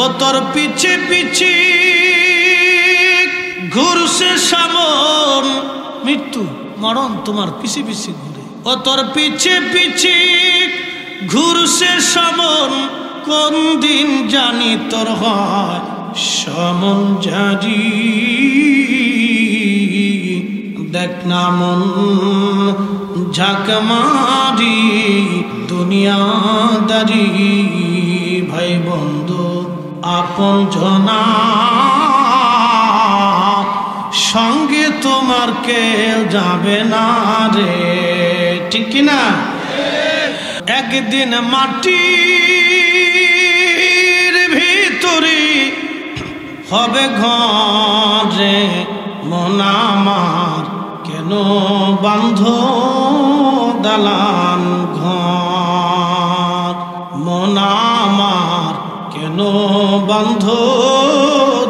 ও তোর পিছে পিছে ঘুরছে সামন, মৃত্যু মরণ তোমার পিছে পিছে ঘুরে। ও তোর পিছে পিছে ঘুরছে সামন, কোন দিন জানি তোর হয় সমন জারি। দেখ না মন ঝাঁক মারি দুনিয়াদারি, ভাই বন্ধু আপন জনা সঙ্গে তোমার কেউ যাবে না রে, ঠিক কিনা? একদিন মাটির ভিতরে হবে ঘরে, মন আমার কেন বান্ধ দালান ঘর, মন আমার কেন বান্ধ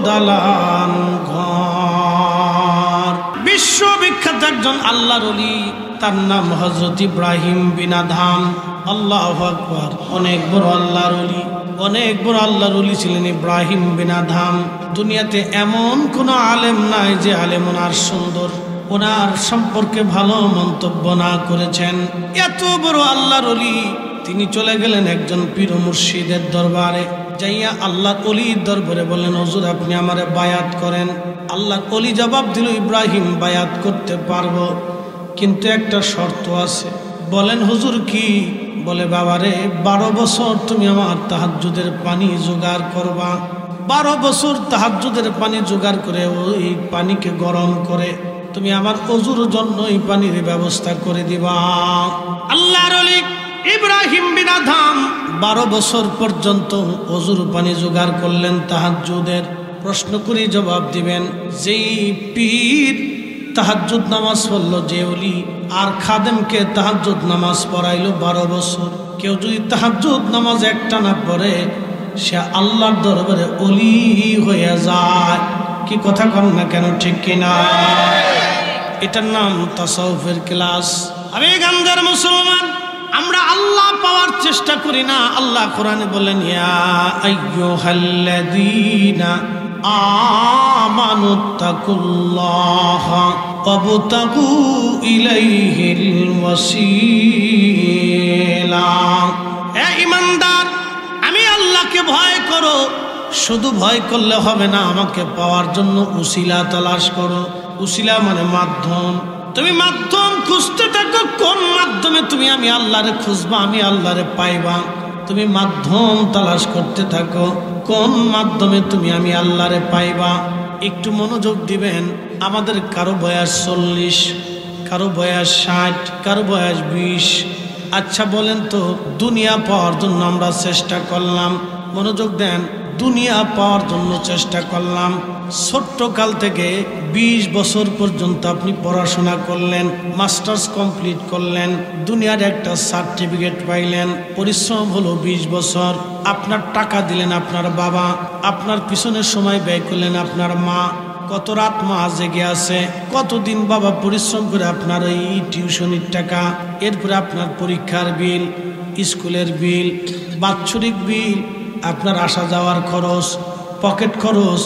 দালান ঘর। বিশ্ববিখ্যাত একজন আল্লাহর ওলি, তার নাম হযরত ইব্রাহিম বিন আদহাম। আল্লাহু আকবার। অনেক বড় আল্লাহর ওলি, অনেক বড় আল্লাহর ওলি ছিলেন ইব্রাহিম বিন আদহাম। দুনিয়াতে এমন কোন আলেম নাই যে আলেম ওনার সুন্দর, ওনার সম্পর্কে ভালো মন্তব্য না করেছেন। এত বড় আল্লাহর ওলি, তিনি চলে গেলেন একজন পীর মুর্শিদের দরবারে। যাইয়া আল্লাহর ওলির দরবারে বললেন, হুজুর আপনি আমারে বায়াত করেন। আল্লাহর ওলি জবাব দিল, ইব্রাহিম বায়াত করতে পারবো, কিন্তু একটা শর্ত আছে। বলেন হুজুর কি? বলে বাবারে 12 বছর তুমি আমার তাহাজ্জুদের পানি জোগাড় করবা, 12 বছর তাহাজ্জুদের পানি জোগাড় করে ওই পানিকে গরম করে তুমি আমার ওযুর জন্য এই পানির ব্যবস্থা করে দিবা। আল্লাহর ওলি ইব্রাহিম বিন আদহাম 12 বছর পর্যন্ত ওযুর পানি জোগাড় করলেন তাহাজ্জুদের। প্রশ্ন করি জবাব দিবেন, যেই পীর তাহাজ্জুদ নামাজ পড়লো, যে ওলি আর খাদেমকে তাহাজ্জুদ নামাজ পড়াইলো 12 বছর, কেউ যদি তাহাজ্জুদ নামাজ একটা না পড়ে সে আল্লাহর দরবারে ওলি হয়ে যায়। কি কথা কন না কেন, ঠিক কিনা? এটার নাম তাসাউফের ক্লাস। আমি গান্ধার মুসলমান, আমরা আল্লাহ পাওয়ার চেষ্টা করি না। আল্লাহ কোরআনে বলেন, ইয়া আইয়ুহাল্লাযীনা আমানুত্তাকুল্লাহা ওয়াবতাগু ইলাইহিল ওয়াসিলা। হে ঈমানদার, আমি আল্লাহকে ভয় করো। শুধু ভয় করলে হবে না, আমাকে পাওয়ার জন্য উসিলা তালাশ করো। উসিলা মানে মাধ্যম। তুমি মাধ্যম খুঁজতে থাকো, কোন মাধ্যমে তুমি আমি আল্লাহরে খুঁজবা, আমি আল্লাহরে পাইবা। তুমি মাধ্যম তালাশ করতে থাকো, কোন মাধ্যমে তুমি আমি আল্লাহরে পাইবা। একটু মনোযোগ দিবেন। আমাদের কারো বয়স 40, কারো বয়স 60, কারো বয়স 20। আচ্ছা বলেন তো, দুনিয়া পাওয়ার জন্য আমরা চেষ্টা করলাম, মনোযোগ দেন, দুনিয়া পাওয়ার জন্য চেষ্টা করলাম। ছোট্ট কাল থেকে 20 বছর পর্যন্ত আপনি পড়াশোনা করলেন, মাস্টার্স কমপ্লিট করলেন, দুনিয়ার একটা সার্টিফিকেট পাইলেন। পরিশ্রম হলো 20 বছর। আপনার টাকা দিলেন আপনার বাবা, আপনার পিছনে সময় ব্যয় করলেন আপনার মা। কত রাত মা জেগে আছে, কতদিন বাবা পরিশ্রম করে আপনার ওই টিউশনির টাকা, এরপরে আপনার পরীক্ষার বিল, স্কুলের বিল, বাৎসরিক বিল, আপনার আসা যাওয়ার খরচ, পকেট খরচ,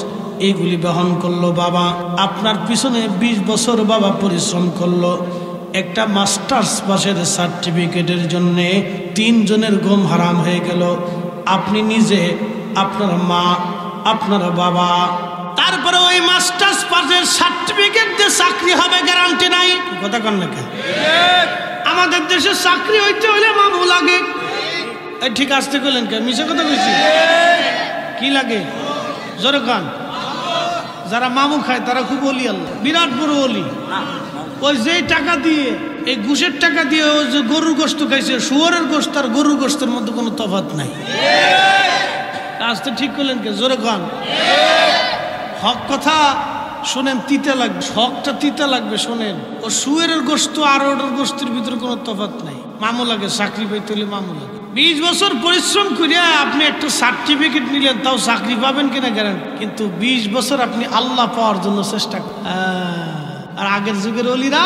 এইগুলি বহন করলো বাবা। আপনার পিছনে 20 বছর বাবা পরিশ্রম করলো। একটা মাস্টার্স পাশের সার্টিফিকেটের জন্যে 3 জনের ঘুম হারাম হয়ে গেল। আপনি নিজে, আপনার মা, আপনার বাবা। তারপরে ওই মাস্টার্স পাশের সার্টিফিকেট দিয়ে চাকরি হবে গ্যারান্টি নাই। কথা কন না কেন? আমাদের দেশে চাকরি হইতে হলে মামু লাগে। এই ঠিক আসতে কইলেন কেন? মিছে কথা কইছি? কি লাগে? জোরে কান। যারা মামু খায় তারা খুব ওলি আল্লাহ, বিরাট বড় ওলি। ওই যে টাকা দিয়ে, এই ঘুষের টাকা দিয়ে ওই যে গরুর গোশত খাইছে, শুয়োরের গোশত আর গরুর গোশতের মধ্যে কোনো তফাৎ নাই। আসতে ঠিক করলেন কে? জোরে কান। হক কথা শোনেন, তিতা লাগবে, হকটা তিতা লাগবে শোনেন। ও শুয়োরের গোশত আর ওটার গোশতের ভিতরে কোনো তফাৎ নাই। মামু লাগে, চাকরি পাইতে হলে মামু লাগে। 20 বছর পরিশ্রম করিয়া আপনি একটা সার্টিফিকেট নিলেন, তাও চাকরি পাবেন কিনা গ্যারান্টি। কিন্তু 20 বছর আপনি আল্লাহ পাওয়ার জন্য চেষ্টা করেন। আর আগের যুগের ওলিরা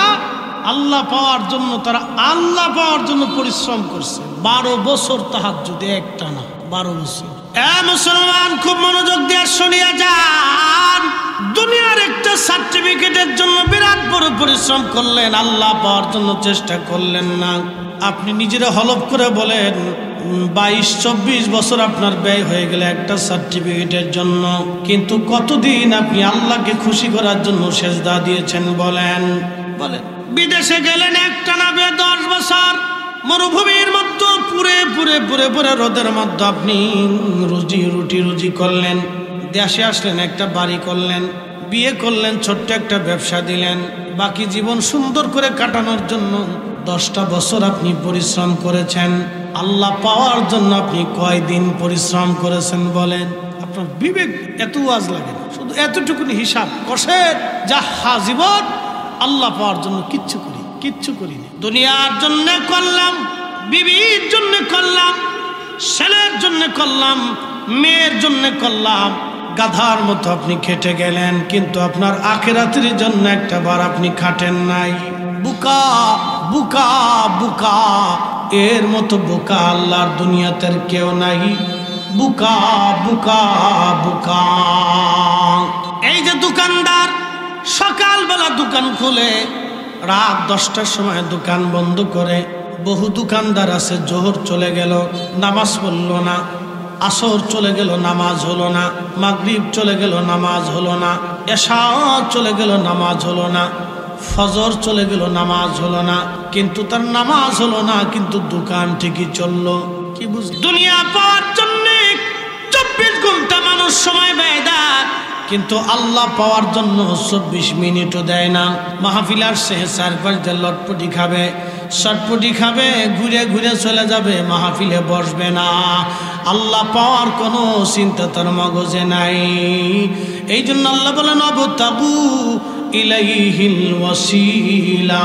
আল্লাহ পাওয়ার জন্য, তারা আল্লাহ পাওয়ার জন্য পরিশ্রম করছে। 12 বছর তাহাজ্জুদ একটানা, 12 বছর। মুসলমান খুব সার্টিফিকেটের জন্য বিরাট বড় পরিশ্রম করলেন, আল্লাহ পাওয়ার জন্য চেষ্টা করলেন না। আপনি নিজেরা হলফ করে বলেন 22-24 বছর আপনার ব্যয় হয়ে গেল একটা সার্টিফিকেটের জন্য, কিন্তু কতদিন আপনি আল্লাহকে খুশি করার জন্য সেজদা দিয়েছেন বলেন? বলেন। বিদেশে গেলেন একটানা 10 বছর, মরুভূমির মধ্যে পুরে রোদের মধ্যে আপনি রুজি করলেন। দেশে আসলেন, একটা বাড়ি করলেন, বিয়ে করলেন, ছোট্ট একটা ব্যবসা দিলেন। বাকি জীবন সুন্দর করে কাটানোর জন্য 10টা বছর আপনি পরিশ্রম করেছেন। আল্লাহ পাওয়ার জন্য আপনি কয়দিন পরিশ্রম করেছেন বলেন? আপনার বিবেক এত আজ লাগে না, শুধু এতটুকুনি হিসাব কষেন, যা জীবন আল্লাহ পাওয়ার জন্য কিচ্ছু করিনি। দুনিয়ার জন্য করলাম, বিবির জন্য করলাম, ছেলের জন্য করলাম, মেয়ের জন্য করলাম, গাধার মতো আপনি খেটে গেলেন, কিন্তু আপনার আখিরাতের জন্য একটা বার আপনি খাটেন নাই। বুকা বুকা বুকা, এর মতো বোকা আল্লাহর দুনিয়াতে কেউ নাই। বুকা বুকা বুকা। এই যে দোকানদার সকালবেলা দোকান খুলে রাত 10টার সময় দোকান বন্ধ করে, বহু দোকানদার আছে জোহর চলে গেল নামাজ পড়ল না, আসর চলে গেল নামাজ হলো না, মাগরিব চলে গেল নামাজ হলো না, এশা চলে গেল নামাজ হলো না, ফজর চলে গেল নামাজ হলো না, কিন্তু তার নামাজ হলো না, কিন্তু দোকান ঠিকই চললো। কি বুঝ? দুনিয়া পাওয়ার জন্য 24 ঘন্টা মানুষ সময় ব্যয় দেয়, কিন্তু আল্লাহ পাওয়ার জন্য 24 মিনিটও দেয় না। মাহফিল আসছে, চারপাশ দিয়ে লটপটি খাবে, চটপটি খাবে, ঘুরে চলে যাবে, মাহফিলে বসবে না। আল্লাহ পাওয়ার কোনো চিন্তা তার মগজে নাই। এই জন্য আল্লাহ বলেন অবতাবু ইলাইহিল ওয়াসিলা,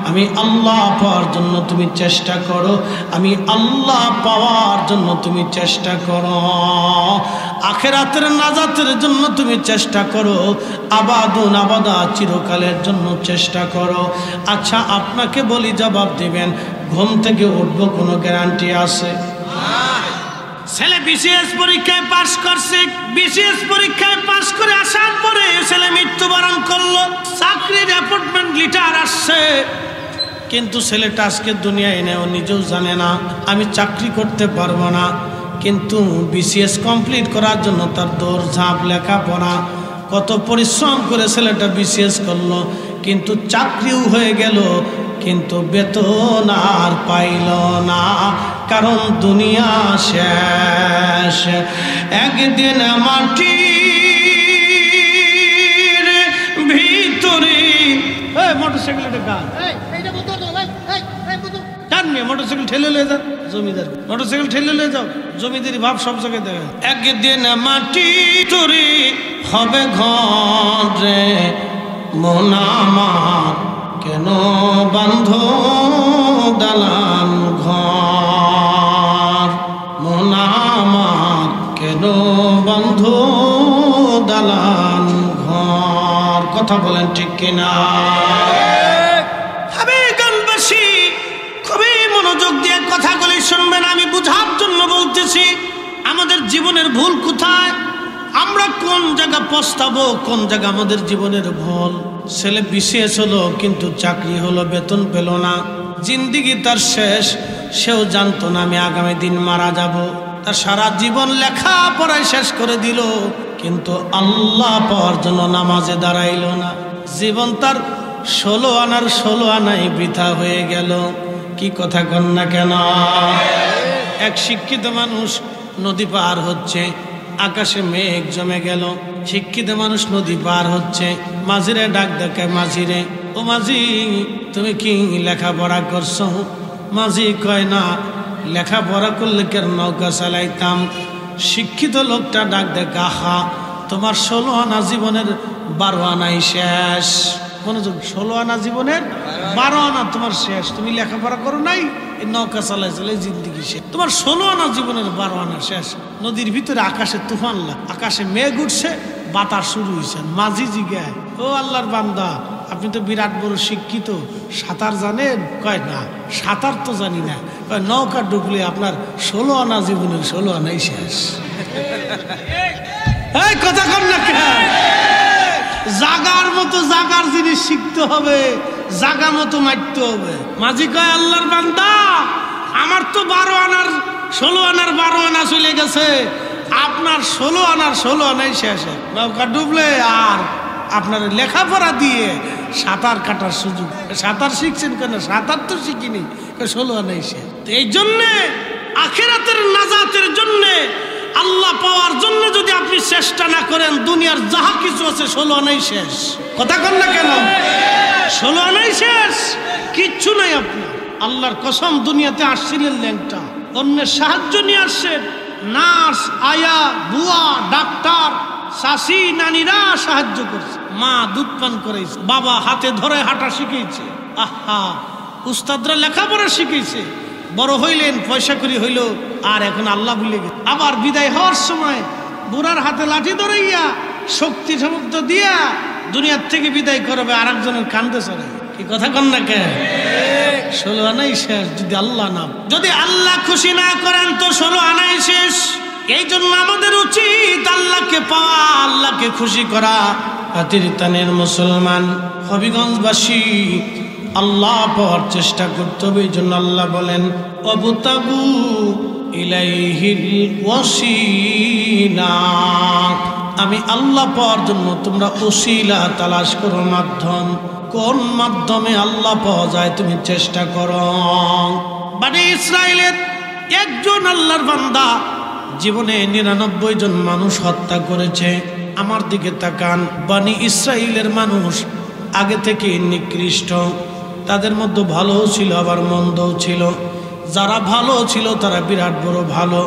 আমি আল্লাহ পাওয়ার জন্য তুমি চেষ্টা করো, আমি আল্লাহ পাওয়ার জন্য তুমি চেষ্টা করো, আখিরাতের নাজাতের জন্য তুমি চেষ্টা করো, আবাদুন আবাদা চিরকালের জন্য চেষ্টা করো। আচ্ছা আপনাকে বলি, জবাব দিবেন, ঘুম থেকে উঠবো কোনো গ্যারান্টি আছে? ছেলে বিসিএস পরীক্ষায় পাশ করছে, বিসিএস পরীক্ষায় পাশ করে আসার পরে ছেলে মৃত্যুবরণ করলো, চাকরির অ্যাপয়েন্টমেন্ট লেটার আসছে, কিন্তু ছেলেটা আজকে দুনিয়ায় নেই, ও নিজেও জানে না আমি চাকরি করতে পারবো না, কিন্তু বিসিএস কমপ্লিট করার জন্য তার দৌড়ঝাঁপ, লেখাপড়া, কত পরিশ্রম করে ছেলেটা বিসিএস করলো, কিন্তু চাকরিও হয়ে গেল, কিন্তু বেতন আর পাইল না, কারণ দুনিয়া শেষ। একদিন মাটির ভিতরে মোটরসাইকেল মোটরসাইকেল ঠেলে লয়ে যাও জমিদার, মোটরসাইকেল ঠেলে লয়ে যাও, জমিদারি ভাব সব জায়গায় দেখেন। একদিন মাটি তোরে হবে ঘরে, মোনামার কেন বান্ধ দালান ঘর, মোনামার কেন বান্ধ দালান ঘর। কথা বলেন ঠিক কিনা? খুবই মনোযোগ দিয়ে কথাগুলি শুনবেন, আমি বুঝার জন্য বলতেছি। আমাদের জীবনের ভুল কোথায়, আমরা কোন জায়গা পস্তাবো, কোন জায়গা আমাদের জীবনের ভুল। ছেলে বিসিএস হলো, কিন্তু চাকরি হলো, বেতন পেল না, জিন্দিগি তার শেষ, সেও জানতো না আমি আগামী দিন মারা যাব। তার সারা জীবন লেখাপড়ায় শেষ করে দিল, কিন্তু আল্লাহ পাওয়ার জন্য নামাজে দাঁড়াইল না। জীবন তার 16 আনার 16 আনাই বৃথা হয়ে গেল। কি কথা কন না কেন? এক শিক্ষিত মানুষ নদী পার হচ্ছে, আকাশে মেঘ জমে গেল, শিক্ষিত মানুষ নদী পার হচ্ছে, মাঝিরে ডাক দেখে, মাঝিরে, ও মাঝি তুমি কি লেখাপড়া করছো? মাঝি কয় না, লেখাপড়া করলে কেন নৌকা চালাইতাম। শিক্ষিত লোকটা ডাক দেখে, আহা তোমার 16 আনা জীবনের 12 আনাই শেষ। মনোযোগ, 16 আনা জীবনের 12 আনা তোমার শেষ, তুমি লেখাপড়া করো নাই, এই নৌকা চালাই চালাই জিন্দিগি শেষ, তোমার 16 আনা জীবনের 12 আনা শেষ। নদীর ভিতরে আকাশে তুফান লাগ, আকাশে মেঘ উঠছে, বাতাস শুরু হয়েছে। মাঝি জিজ্ঞায়, ও আল্লাহর বান্দা আপনি তো বিরাট বড় শিক্ষিত, সাঁতার জানেন? কয় না, সাঁতার তো জানি না। কয় নৌকা ডুবলে আপনার 16 আনা জীবনের 16 আনাই শেষ। এই কথা কর না কেন? জাগার মতো জাগার জিনিস শিখতে হবে, জাগা মতো মারতে হবে। মাঝি কয় আল্লাহর বান্দা, আমার তো 12 আনার 16 আনার 12 আনা চলে গেছে, আপনার 16 আনার 16 আনাই শেষ। নৌকা ডুবলে আর আপনার লেখাপড়া দিয়ে সাঁতার কাটার সুযোগ। সাঁতার শিখছেন কেন? সাঁতার তো শিখিনি, 16 আনাই শেষ। এই জন্যে আখিরাতের নাজাতের জন্যে, আল্লাহ পাওয়ার জন্য যদি আপনি চেষ্টা না করেন, দুনিয়ার যাহা কিছু আছে 16 আনাই শেষ। কথা কন না কেন? 16 আনাই শেষ, কিচ্ছু নাই আপনার। আল্লাহর কসম, দুনিয়াতে আসছিলেন ল্যাংটা, অন্যের সাহায্য নিয়ে আসছেন। নার্স, আয়া, বুয়া, ডাক্তার, শাশি, নানিরা সাহায্য করছে। মা দুধ পান করাইছে, বাবা হাতে ধরে হাঁটা শিখিয়েছে, আহা উস্তাদরা লেখাপড়া শিখিয়েছে। বড় হইলেন, পয়সা করি হইল, আর এখন আল্লাহ ভুলে গেছে। আবার বিদায় হওয়ার সময় বুড়ার হাতে লাঠি ধরাইয়া শক্তি সমর্থ দিয়া দুনিয়ার থেকে বিদায় করবে, আর একজনের কান্দে চড়ে। কি কথা কন না কে? 16 আনাই শেষ যদি আল্লাহ না, যদি আল্লাহ খুশি না করেন তো 16 আনাই শেষ। এই জন্য আমাদের উচিত আল্লাহকে পাওয়া, আল্লাহকে খুশি করা। হাতির তানের মুসলমান হবিগঞ্জবাসী আল্লাহ পাওয়ার চেষ্টা করতে হবে। এই জন্য আল্লাহ বলেন ওয়াবতাগু ইলাইহিল ওয়াসিলা, আমি আল্লাহ পাওয়ার জন্য তোমরা ওসিলা তালাশ করো, মাধ্যম। কোন মাধ্যমে আল্লাহ পাওয়া যায় তুমি চেষ্টা করো। বনি ইসরাইলের একজন আল্লাহর বান্দা জীবনে 99 জন মানুষ হত্যা করেছে। আমার দিকে তাকান, বনি ইসরাইলের মানুষ আগে থেকে নিকৃষ্ট, তাদের মধ্যে ভালোও ছিল আবার মন্দও ছিল। যারা ভালো ছিল তারা বিরাট বড় ভালো,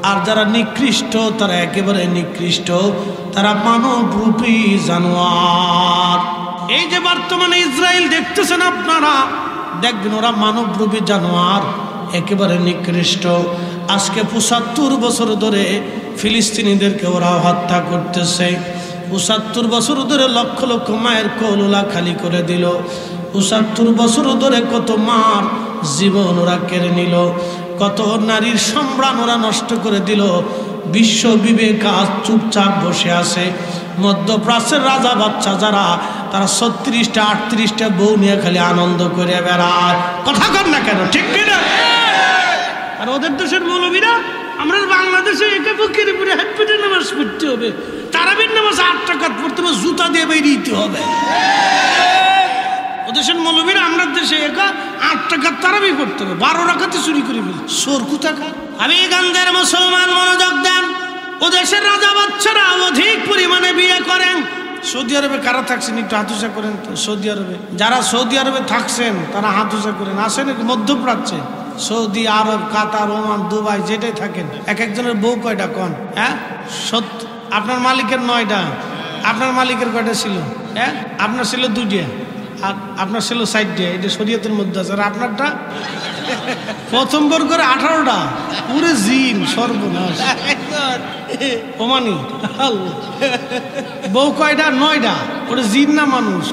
আর যারা নিকৃষ্ট তারা একেবারে নিকৃষ্ট, তারা মানবরূপী জানোয়ার। এই যে বর্তমানে ইসরায়েল দেখতেছেন আপনারা, দেখবেন ওরা মানবরূপী জানোয়ার, একেবারে নিকৃষ্ট। আজকে 75 বছর ধরে ফিলিস্তিনিদেরকে ওরা হত্যা করতেছে। 75 বছর ধরে লক্ষ লক্ষ মায়ের কোলুলা খালি করে দিল। 75 বছর ধরে কত মার জীবন ওরা কেড়ে নিল, কত নারীর সম্ভ্রাম ওরা নষ্ট করে দিল। বিশ্ব বিবেক আজ চুপচাপ বসে আছে। মধ্যপ্রাচ্যের রাজা বাচ্চা যারা, তারা 36টা 38টা বউ নিয়ে খালি আনন্দ করে বেড়ায়। কথা কর না কেন? ঠিক কিনা? আর ওদের দেশের মৌলবীরা, আমরা বাংলাদেশে একে বুকের উপরে হাত পেটে নামাজ পড়তে হবে, তারাবির নামাজ 8 রাকাত পড়তে হবে, জুতা দিয়ে বেরিয়ে দিতে হবে। ওদেশের মৌলবীরা আমরা দেশে একা 8 রাকাত তারাবি পড়তে হবে, 12 রাকাতে চুরি করে ফেলে। সোর কোথাকার? আমি গঞ্জের মুসলমান মনোযোগ দেন। ওদেশের রাজা বাচ্চারা অধিক পরিমাণে বিয়ে করেন। সৌদি আরবে কারা থাকছেন একটু হাতুসা করেন তো। সৌদি আরবে যারা সৌদি আরবে থাকছেন তারা হাতুসা করেন। আসেন মধ্যপ্রাচ্যে, সৌদি আরব, কাতার, ওমান, দুবাই, যেটাই থাকেন, এক একজনের বউ কয়টা কন? হ্যাঁ, আপনার মালিকের 9টা, আপনার মালিকের কয়টা ছিল? হ্যাঁ, আপনার ছিল 2টা, আর আপনার ছিল 4টা। এটা শরীয়তের মধ্যে আছে। আর আপনারটা প্রথম বর্গের 18টা, পুরো জিন, সর্বনাশ। ওমানি বউ কয়টা? 9টা। ওটা জিন না মানুষ?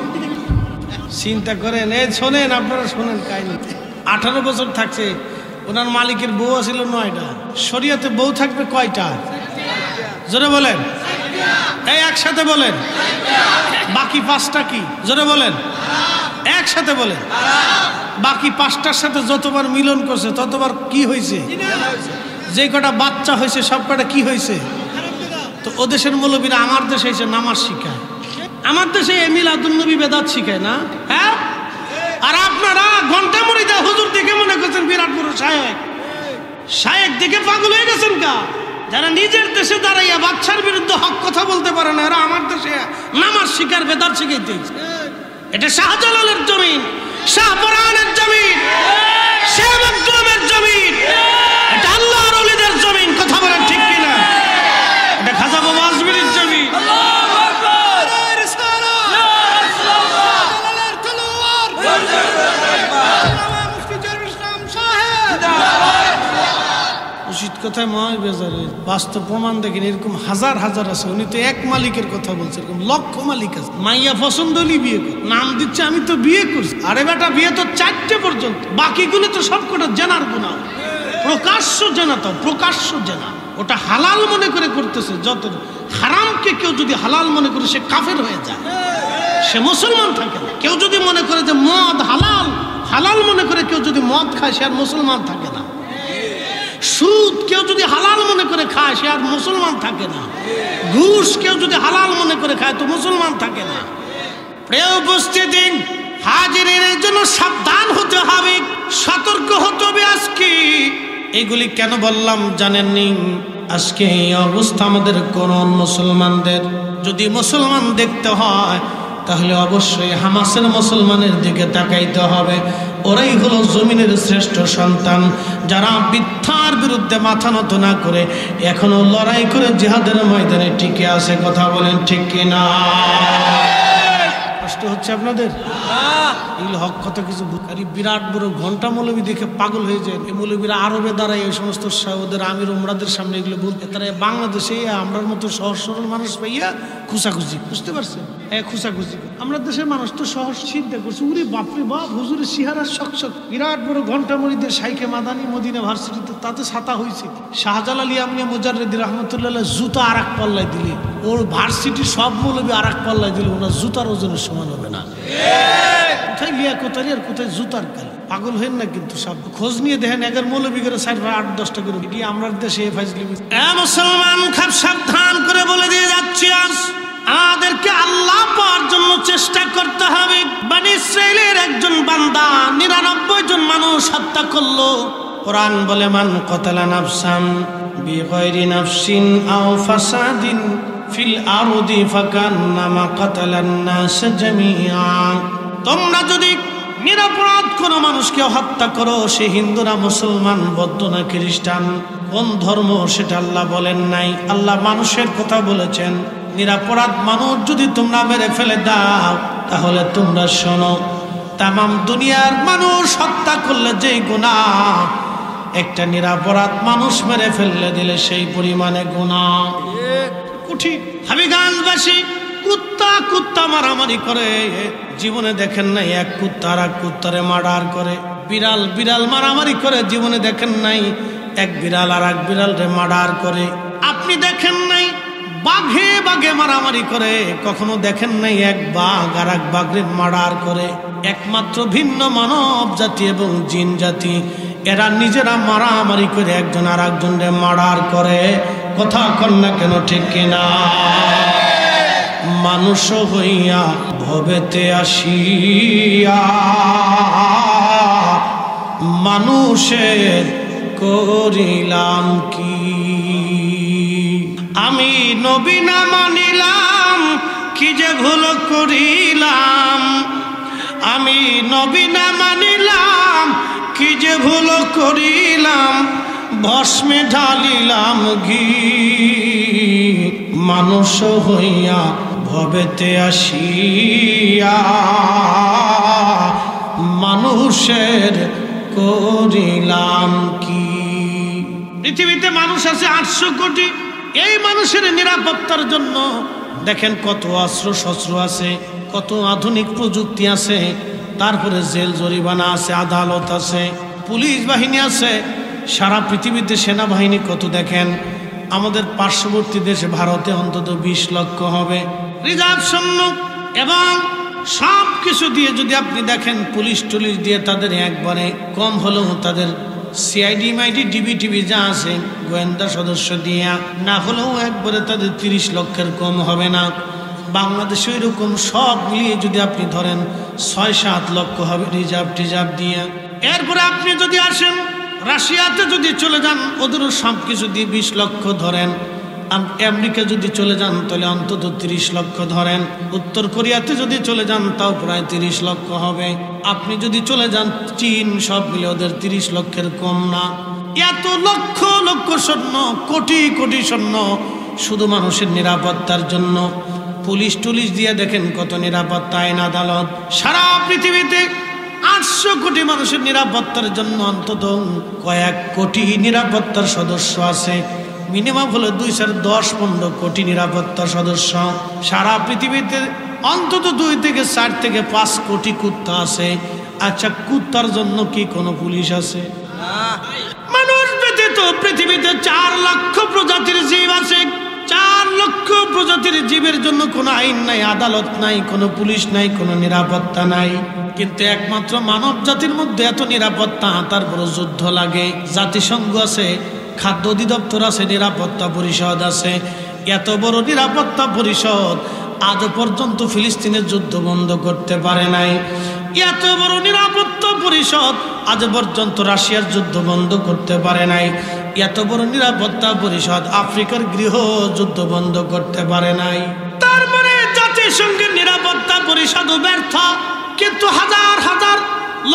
চিন্তা করেন। এই শোনেন, আপনারা শোনেন কাহিনী। 18 বছর থাকছে, ওনার মালিকের বউ ছিল 9টা। শরীয়তে বউ থাকবে কয়টা? জোরে বলেন, এই একসাথে বলেন। বাকি 5টা কি? জোরে বলেন, একসাথে বলেন। বাকি 5টার সাথে যতবার মিলন করছে ততবার কি হয়েছে? যে কটা বাচ্চা হয়েছে সব কটা কি হয়েছে? তো ওদেশের মৌলবীরা আমার দেশে এসে নামাজ শিখায়, আমার দেশে মিলাদুন্নবী বেদাত শিখায় না? হ্যাঁ, আর আপনারা ঘন্টা মুড়ি দেয় হুজুর দেখে মনে করছেন বিরাট বড় শায়েক। শায়েক দেখে পাগল হয়ে গেছেন কা? যারা নিজের দেশে দাঁড়াইয়া বাচ্চার বিরুদ্ধে হক কথা বলতে পারে না, এরা আমার দেশে নামাজ শিখার বেদাত শিখাইতে। এটা শাহজালালের জমিন, শাহপরানের জমিন, শেখ আব্দুলের জমিন, এটা আল্লাহর ওলিদের জমিন। কথা বলেন ঠিক কিনা? এটা খাজা বাবা আজমিরের জমিন। উচিত কথায় মহাই বেজারে বাস্তব প্রমাণ দেখেন, এরকম হাজার হাজার আছে। উনি তো এক মালিকের কথা বলছে, এরকম লক্ষ মালিক আছে। মাইয়া পছন্দ হলেই বিয়ে করে, নাম দিচ্ছে আমি তো বিয়ে করছি। আরে বেটা, বিয়ে তো 4টে পর্যন্ত, বাকিগুলো তো সবকটা জেনার গুনাহ। প্রকাশ্য জেনা, তো প্রকাশ্য জেনা, ওটা হালাল মনে করে করতেছে। যত হারামকে কেউ যদি হালাল মনে করে সে কাফের হয়ে যায়, সে মুসলমান থাকে না। কেউ যদি মনে করে যে মদ হালাল, হালাল মনে করে কেউ যদি মদ খায় সে আর মুসলমান থাকে না। সুদ কেউ যদি হালাল মনে করে খায় সে আর মুসলমান থাকে না। ঘুষ কেউ যদি হালাল মনে করে খায় তো মুসলমান থাকে না। প্রিয় উপস্থিতি, হাজিরের জন্য সাবধান হতে হবে, সতর্ক হতে হবে। আজকে এগুলি কেন বললাম জানেননি? আজকে এই অবস্থা আমাদের কোন মুসলমানদের। যদি মুসলমান দেখতে হয় তাহলে অবশ্যই হামাসের মুসলমানের দিকে তাকাইতে হবে। ওরাই হলো জমিনের শ্রেষ্ঠ সন্তান, যারা মিথ্যার বিরুদ্ধে মাথা নত না করে এখনো লড়াই করে জিহাদের ময়দানে টিকে আছে। কথা বলেন ঠিক কিনা? কষ্ট হচ্ছে আপনাদের? এগুলো হক কথা কিছু। বিরাট বড় ঘন্টা মৌলবী দেখে পাগল হয়ে যায়। এই মৌলবীরা আরবে দাঁড়ায় এই সমস্ত ওদের আমির ওমরাদের সামনে এগুলো বলতে, তারা বাংলাদেশে আমরার মতো সহজ সরল মানুষ পাইয়া খুশাখুশি, বুঝতে পারছেন? খুশাখুশি। আমরা দেশের মানুষ তো সহজ চিন্তা করছি, উরি বাপরে বাপ, হুজুরের সিহারা শকশক। বিরাট বড় ঘন্টা মরিদের শাইখে মাদানী মদিনা ভার্সিটিতে তাতে ছাতা হয়েছে। শাহজালাল ইয়ামিয়া মুজাররিদি রহমতুল্লাহ জুতা আর এক পাল্লায় দিলে ওর ভার্সিটি সব মৌলবী আর এক পাল্লায় দিলে ওনার জুতার ওজনের সমান হবে না। কোথায় লিয়া কোথায় আর কোথায় জুতার কাল, পাগল হয়েন না। কিন্তু সব খোঁজ নিয়ে দেখেন, এগার মৌলবী করে 8-10টা করে গিয়ে আমরা দেশে মুসলমান খাপ সাবধান করে বলে দিয়ে যাচ্ছি, আজ আমাদেরকে আল্লাহ পাওয়ার জন্য চেষ্টা করতে হবে। বনি ইসরাইলের একজন বান্দা 99 জন মানুষ হত্যা করলো। কোরআন বলে, মান কতালা নাফসান বিগাইরি নাফসিন আও ফাসাদিন ফিল আরদি ফাকান্নামা কাতালান নাস জামিআ। তোমরা যদি নিরপরাধ কোনো মানুষকে হত্যা করো, সে হিন্দু না মুসলমান, বৌদ্ধ না খ্রিস্টান, কোন ধর্ম সেটা আল্লাহ বলেন নাই। আল্লাহ মানুষের কথা বলেছেন। নিরপরাধ মানুষ যদি তোমরা মেরে ফেলে দাও তাহলে তোমরা শোনো, তামাম দুনিয়ার মানুষ হত্যা করলে যেই গুনাহ, একটা নিরপরাধ মানুষ মেরে ফেললে দিলে সেই পরিমাণে গুনাহ। কঠিন। হাবিগঞ্জবাসী কুত্তা মারামারি করে। জীবনে দেখেন নাই এক কুত্তা আর এক কুত্তারে মার্ডার করে? বিড়াল মারামারি করে। জীবনে দেখেন নাই এক বিড়াল আর এক বিড়ালরে মার্ডার করে? আপনি দেখেন নাই বাঘে মারামারি করে? কখনো দেখেন নাই এক বাঘ আর এক বাঘরে মার্ডার করে? একমাত্র ভিন্ন মানব জাতি এবং জিন জাতি, এরা নিজেরা মারামারি করে একজন আর একজনরে মার্ডার করে। কথা কন না কেন, ঠিক কিনা? মানুষ হইয়া ভবেতে আসিয়া মানুষের করিলাম কি? আমি নবী না মানিলাম, কি যে ভুল করিলাম। আমি নবী না মানিলাম, কি যে ভুল করিলাম। ভস্মে ঢালিলাম ঘি, মানুষ হইয়া ভবেতে আসিয়া মানুষের করিলাম কি? পৃথিবীতে মানুষ আছে 800 কোটি। এই মানুষের নিরাপত্তার জন্য দেখেন কত অস্ত্র শস্ত্র আছে, কত আধুনিক প্রযুক্তি আছে, তারপরে জেল জরিমানা আছে, আদালত আছে, পুলিশ বাহিনী আছে। সারা পৃথিবীতে সেনাবাহিনী কত দেখেন। আমাদের পার্শ্ববর্তী দেশে ভারতে অন্তত 20 লক্ষ হবে রিজার্ভ সৈন্য। এবং সব কিছু দিয়ে যদি আপনি দেখেন, পুলিশ টুলিশ দিয়ে তাদের একবারে কম হলেও তাদের সিআইডি মাইডি ডিবি টিভি যা আছে গোয়েন্দা সদস্য দিয়ে না হলেও একবারে তাদের 30 লক্ষের কম হবে না। বাংলাদেশে এরকম সব মিলিয়ে যদি আপনি ধরেন 6-7 লক্ষ হবে রিজার্ভ দিয়ে। এরপরে আপনি যদি আসেন রাশিয়াতে যদি চলে যান, ওদেরও সব কিছু দিয়ে 20 লক্ষ ধরেন। আমেরিকা যদি চলে যান তাহলে অন্তত 30 লক্ষ ধরেন। উত্তর কোরিয়াতে যদি চলে যান তাও প্রায় 30 লক্ষ হবে। আপনি যদি চলে যান চীন, সব মিলে ওদের 30 লক্ষের কম না। এত লক্ষ লক্ষ সৈন্য, কোটি কোটি সৈন্য শুধু মানুষের নিরাপত্তার জন্য। পুলিশ টুলিশ দিয়ে দেখেন কত নিরাপত্তা, আইন আদালত। সারা পৃথিবীতে 800 কোটি মানুষের নিরাপত্তার জন্য অন্তত কয়েক কোটি নিরাপত্তার সদস্য আছে। মিনিমাম হলো 210-15 কোটি নিরাপত্তা সদস্য। সারা পৃথিবীতে অন্তত 2 থেকে 4 থেকে 5 কোটি কুত্তা আছে। আচ্ছা, কুত্তার জন্য কি কোনো পুলিশ আছে? মানুষ ব্যতীত পৃথিবীতে 4 লক্ষ প্রজাতির জীব আছে। 4 লক্ষ প্রজাতির জীবের জন্য কোনো আইন নাই, আদালত নাই, কোনো পুলিশ নাই, কোনো নিরাপত্তা নাই। কিন্তু একমাত্র মানব জাতির মধ্যে এত নিরাপত্তা, তারপর যুদ্ধ লাগে। জাতিসংঘ আছে, খাদ্য অধিদপ্তর আছে, নিরাপত্তা পরিষদ আছে। এত বড় নিরাপত্তা পরিষদ আজও পর্যন্ত ফিলিস্তিনের যুদ্ধ বন্ধ করতে পারে নাই। এত বড় নিরাপত্তা পরিষদ আজ পর্যন্ত রাশিয়ার যুদ্ধ বন্ধ করতে পারে নাই। এত বড় নিরাপত্তা পরিষদ আফ্রিকার গৃহ যুদ্ধ বন্ধ করতে পারে নাই। তার মানে জাতিসংঘের নিরাপত্তা পরিষদও ব্যর্থ। কিন্তু হাজার হাজার